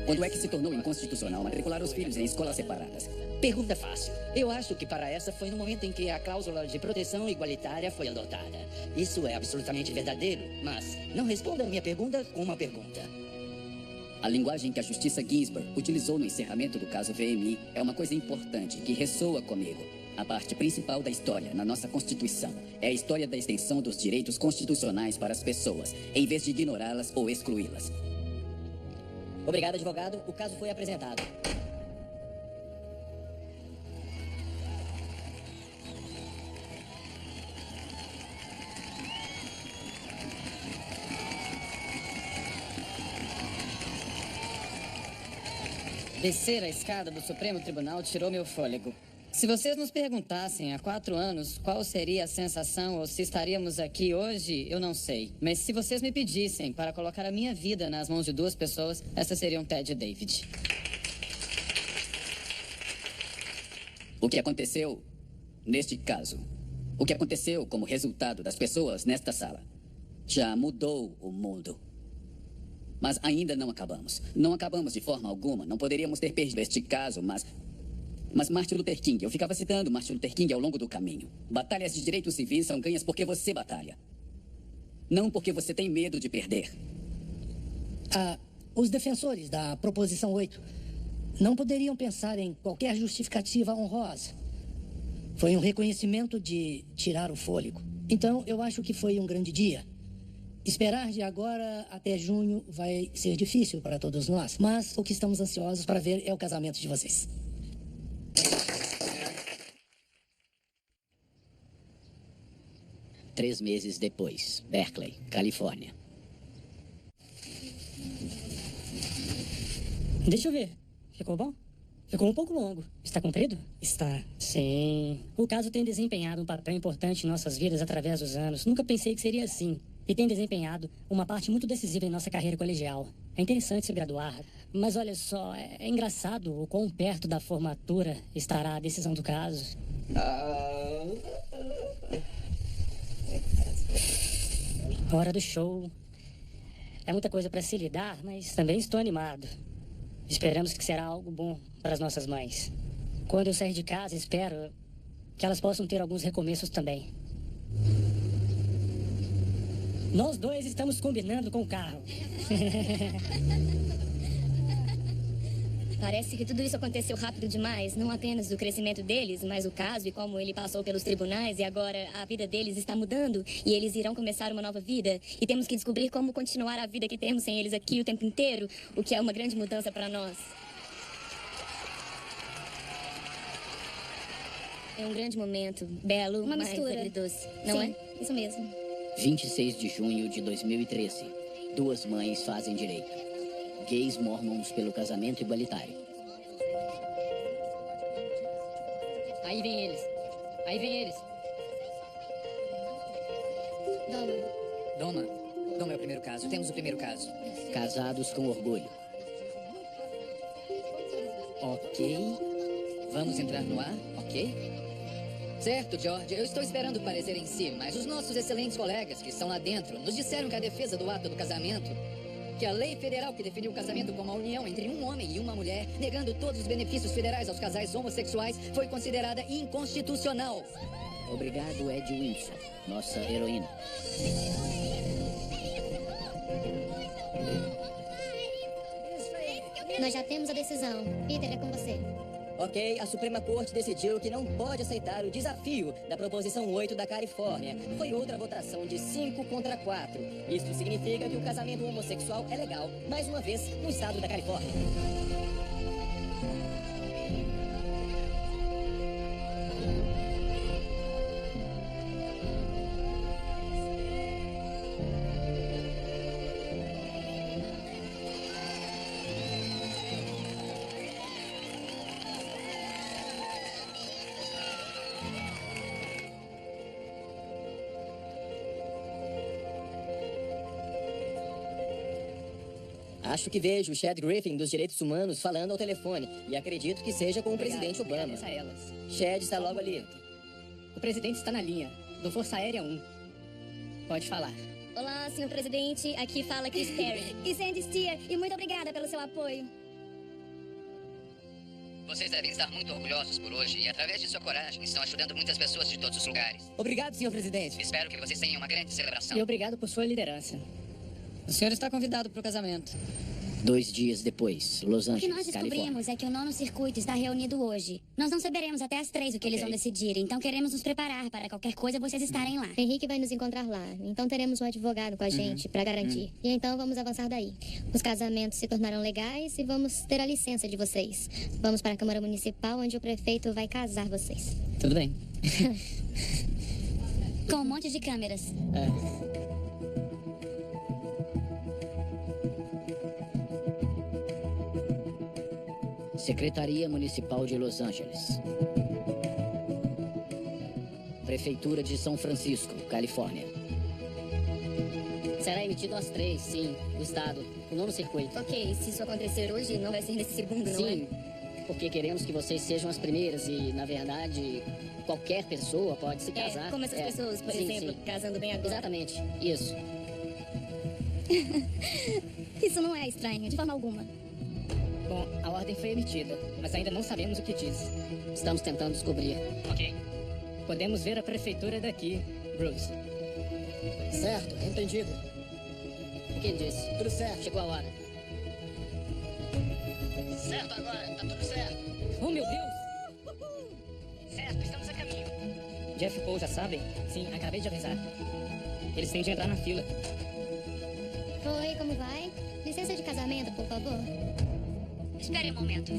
Quando é que se tornou inconstitucional matricular os filhos em escolas separadas? Pergunta fácil. Eu acho que para essa foi no momento em que a cláusula de proteção igualitária foi adotada. Isso é absolutamente verdadeiro, mas não responda a minha pergunta com uma pergunta. A linguagem que a Justiça Ginsburg utilizou no encerramento do caso VMI é uma coisa importante que ressoa comigo. A parte principal da história na nossa Constituição é a história da extensão dos direitos constitucionais para as pessoas, em vez de ignorá-las ou excluí-las. Obrigado, advogado. O caso foi apresentado. Descer a escada do Supremo Tribunal tirou meu fôlego. Se vocês nos perguntassem há 4 anos qual seria a sensação ou se estaríamos aqui hoje, eu não sei. Mas se vocês me pedissem para colocar a minha vida nas mãos de 2 pessoas, essas seriam Ted e David. O que aconteceu neste caso, o que aconteceu como resultado das pessoas nesta sala, já mudou o mundo. Mas ainda não acabamos. Não acabamos de forma alguma. Não poderíamos ter perdido este caso, mas Martin Luther King, eu ficava citando Martin Luther King ao longo do caminho. Batalhas de direitos civis são ganhas porque você batalha. Não porque você tem medo de perder. Os defensores da proposição 8 não poderiam pensar em qualquer justificativa honrosa. Foi um reconhecimento de tirar o fôlego. Então, eu acho que foi um grande dia. Esperar de agora até junho vai ser difícil para todos nós, mas o que estamos ansiosos para ver é o casamento de vocês. Três meses depois, Berkeley, Califórnia. Deixa eu ver. Ficou bom? Ficou um pouco longo. Está comprido? Está. Sim. O caso tem desempenhado um papel importante em nossas vidas através dos anos. Nunca pensei que seria assim. E tem desempenhado uma parte muito decisiva em nossa carreira colegial. É interessante se graduar. Mas olha só, é engraçado o quão perto da formatura estará a decisão do caso. Hora do show. É muita coisa para se lidar, mas também estou animado. Esperamos que será algo bom para as nossas mães. Quando eu sair de casa, espero que elas possam ter alguns recomeços também. Nós dois estamos combinando com o carro. Parece que tudo isso aconteceu rápido demais. Não apenas o crescimento deles, mas o caso e como ele passou pelos tribunais. E agora a vida deles está mudando. E eles irão começar uma nova vida. E temos que descobrir como continuar a vida que temos sem eles aqui o tempo inteiro. O que é uma grande mudança para nós. É um grande momento. Belo, Uma mas mistura. agridoce. Não Sim, é? isso mesmo. 26 de junho de 2013. Duas mães fazem direito. Gays mormons pelo casamento igualitário. Aí vem eles. Aí vem eles. Doma é o primeiro caso. Temos o primeiro caso. Casados com orgulho. Ok. Vamos entrar no ar, ok? Certo, George. Eu estou esperando o parecer em si, mas os nossos excelentes colegas que estão lá dentro nos disseram que a defesa do ato do casamento, que a lei federal que definiu o casamento como a união entre um homem e uma mulher, negando todos os benefícios federais aos casais homossexuais, foi considerada inconstitucional. Obrigado, Ed Windsor, nossa heroína. Nós já temos a decisão. Peter, é com você. Ok, a Suprema Corte decidiu que não pode aceitar o desafio da Proposição 8 da Califórnia. Foi outra votação de 5 contra 4. Isso significa que o casamento homossexual é legal, mais uma vez, no estado da Califórnia. Acho que vejo o Chad Griffin dos Direitos Humanos falando ao telefone e acredito que seja com o presidente Obama. A elas. Chad está logo ali. O presidente está na linha, do Força Aérea 1. Pode falar. Olá, senhor presidente. Aqui fala Chris Perry. E Sandy Steer, e muito obrigada pelo seu apoio. Vocês devem estar muito orgulhosos por hoje e, através de sua coragem, estão ajudando muitas pessoas de todos os lugares. Obrigado, senhor presidente. Espero que vocês tenham uma grande celebração. E obrigado por sua liderança. O senhor está convidado para o casamento. 2 dias depois, Los O que Angeles, nós descobrimos Califórnia. é que o 9º circuito está reunido hoje. Nós não saberemos até às 3 o que eles vão decidir, então queremos nos preparar para qualquer coisa vocês estarem lá. Henrique vai nos encontrar lá, então teremos um advogado com a gente para garantir. E então vamos avançar daí. Os casamentos se tornarão legais e vamos ter a licença de vocês. Vamos para a Câmara Municipal, onde o prefeito vai casar vocês. Tudo bem. Com um monte de câmeras. Secretaria Municipal de Los Angeles. Prefeitura de São Francisco, Califórnia. Será emitido às 3, sim, do estado, o 9º circuito. Ok, se isso acontecer hoje, não vai ser nesse segundo, não é? Sim, porque queremos que vocês sejam as primeiras e, na verdade, qualquer pessoa pode se casar. Como essas pessoas, por sim, exemplo, sim. casando bem agora. Exatamente, isso. Isso não é estranho, de forma alguma. Bom, a ordem foi emitida, mas ainda não sabemos o que diz. Estamos tentando descobrir. Ok. Podemos ver a prefeitura daqui, Bruce. Certo, entendido. O que ele disse? Tudo certo. Chegou a hora. Certo agora, tá tudo certo. Oh, meu Deus! Certo, estamos a caminho. Jeff e Paul já sabem? Sim, acabei de avisar. Eles têm de entrar na fila. Oi, como vai? Licença de casamento, por favor. Espere um momento.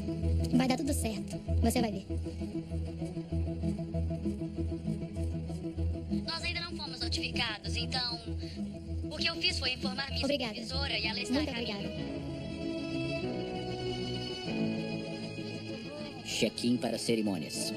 Vai dar tudo certo. Você vai ver. Nós ainda não fomos notificados, então... O que eu fiz foi informar minha Obrigada. supervisora e ela está Muito a caminho. obrigada. Check-in para cerimônias.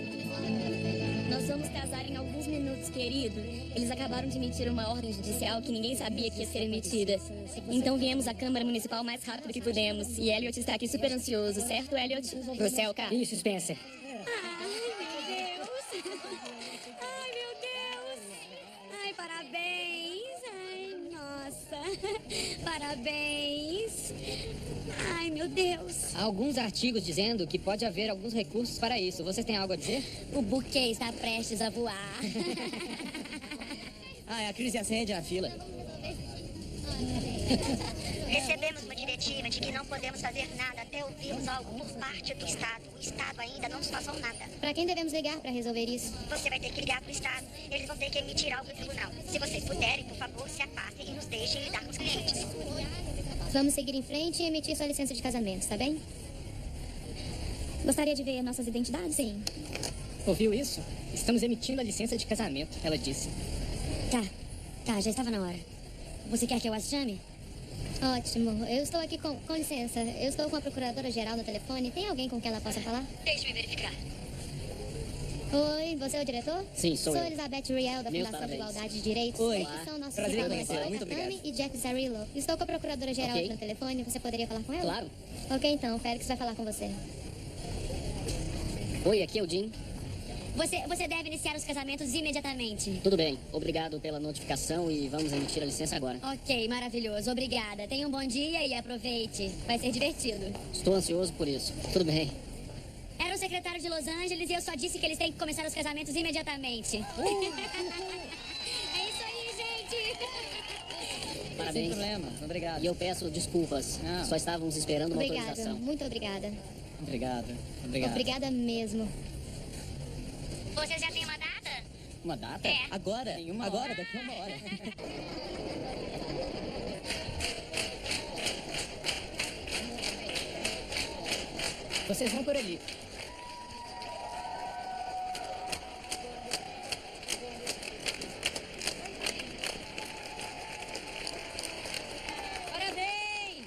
Nós vamos casar em alguns minutos, querido. Eles acabaram de emitir uma ordem judicial que ninguém sabia que ia ser emitida. Então viemos à Câmara Municipal o mais rápido que pudemos. E Elliot está aqui super ansioso, certo, Elliot? Você é o cara? Isso, Spencer. Ai, meu Deus! Ai, parabéns! Ai, nossa! Parabéns! Ai, meu Deus! Há alguns artigos dizendo que pode haver alguns recursos para isso. Vocês têm algo a dizer? O buquê está prestes a voar. A Cris e a Sandy na fila. Recebemos uma diretiva de que não podemos fazer nada até ouvirmos algo por parte do Estado. O Estado ainda não nos passou nada. Para quem devemos ligar para resolver isso? Você vai ter que ligar para o Estado. Eles vão ter que emitir algo no tribunal. Se vocês puderem, por favor, se afastem e nos deixem lidar com os clientes. Vamos seguir em frente e emitir sua licença de casamento, tá bem? Gostaria de ver nossas identidades? Sim. Ouviu isso? Estamos emitindo a licença de casamento, ela disse. Tá, já estava na hora. Você quer que eu as chame? Ótimo. Eu estou aqui com licença. Eu estou com a procuradora-geral no telefone. Tem alguém com quem ela possa falar? Deixe-me verificar. Oi, você é o diretor? Sim, sou eu. Elizabeth Riel, da Meus Fundação de parabéns. Igualdade de Direitos. Oi. Esses são nossos Prazer em cidadãos, conhecê-la. Muito Tami obrigado. e Jeff Zarillo. Estou com a procuradora-geral Ok. no telefone. Você poderia falar com ela? Claro. Ok, então. O Félix vai falar com você. Oi, aqui é o Jim. Você deve iniciar os casamentos imediatamente. Tudo bem. Obrigado pela notificação e vamos emitir a licença agora. Ok, maravilhoso. Obrigada. Tenha um bom dia e aproveite. Vai ser divertido. Estou ansioso por isso. Tudo bem. Era o secretário de Los Angeles e eu só disse que eles têm que começar os casamentos imediatamente. É isso aí, gente. Parabéns. Sem problema. Obrigado. E eu peço desculpas. Não. Só estávamos esperando uma Obrigada. autorização. Muito obrigada. Obrigado. Obrigado. Obrigada mesmo. Vocês já têm uma data? Uma data? É. Agora? Agora, daqui a uma hora. Vocês vão por ali. Parabéns!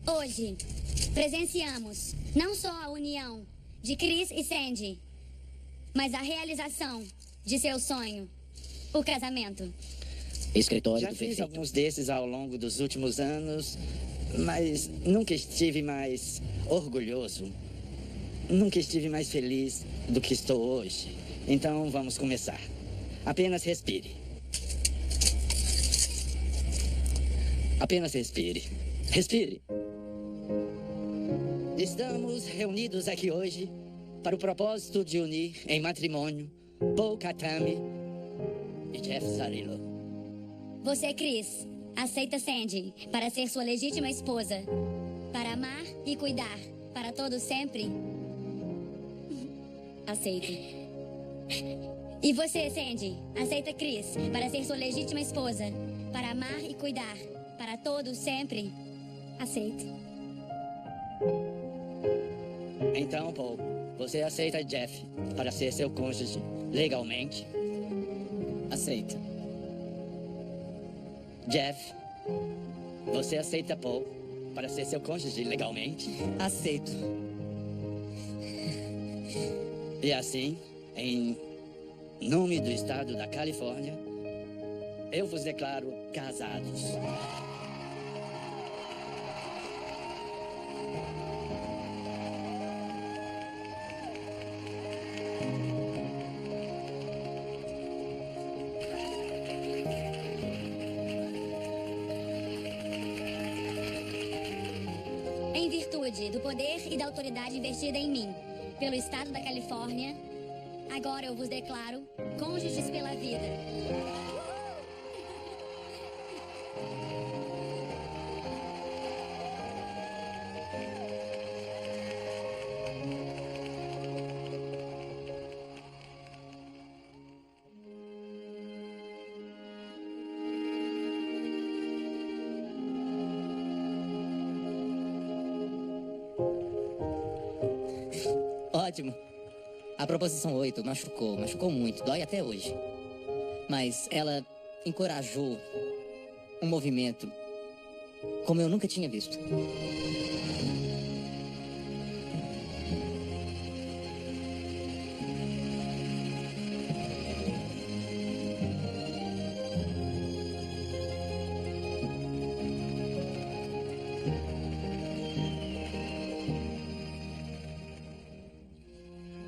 Hoje, presenciamos não só a união de Chris e Sandy, mas a realização de seu sonho, o casamento. Escritório Já do fiz Perfeito. alguns desses ao longo dos últimos anos, mas nunca estive mais orgulhoso, nunca estive mais feliz do que estou hoje. Então vamos começar. Apenas respire. Apenas respire. Respire. Estamos reunidos aqui hoje para o propósito de unir em matrimônio Paul Katami e Jeff Zarillo. Você, Chris, aceita Sandy para ser sua legítima esposa, para amar e cuidar para todo sempre? Aceito. E você, Sandy, aceita Chris para ser sua legítima esposa, para amar e cuidar para todo sempre? Aceito. Então, Paul, você aceita Jeff para ser seu cônjuge legalmente? Aceito. Jeff, você aceita Paul para ser seu cônjuge legalmente? Aceito. E assim, em nome do estado da Califórnia, eu vos declaro casados. Em virtude do poder e da autoridade investida em mim pelo Estado da Califórnia, agora eu vos declaro cônjuges pela vida. Ótimo. A proposição 8 machucou muito, dói até hoje. Mas ela encorajou um movimento como eu nunca tinha visto.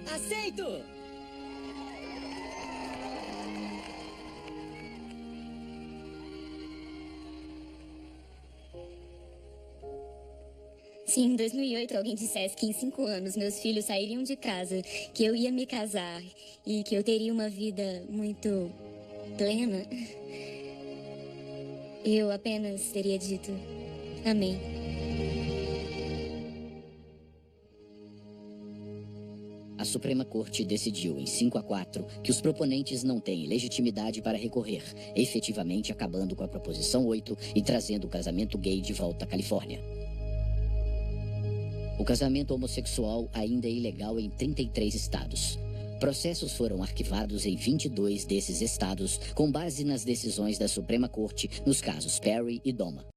Aceito! Se em 2008 alguém dissesse que em 5 anos meus filhos sairiam de casa, que eu ia me casar e que eu teria uma vida muito plena, eu apenas teria dito amém. A Suprema Corte decidiu em 5-4 que os proponentes não têm legitimidade para recorrer, efetivamente acabando com a Proposição 8 e trazendo o casamento gay de volta à Califórnia. O casamento homossexual ainda é ilegal em 33 estados. processos foram arquivados em 22 desses estados com base nas decisões da Suprema Corte nos casos Perry e Doma.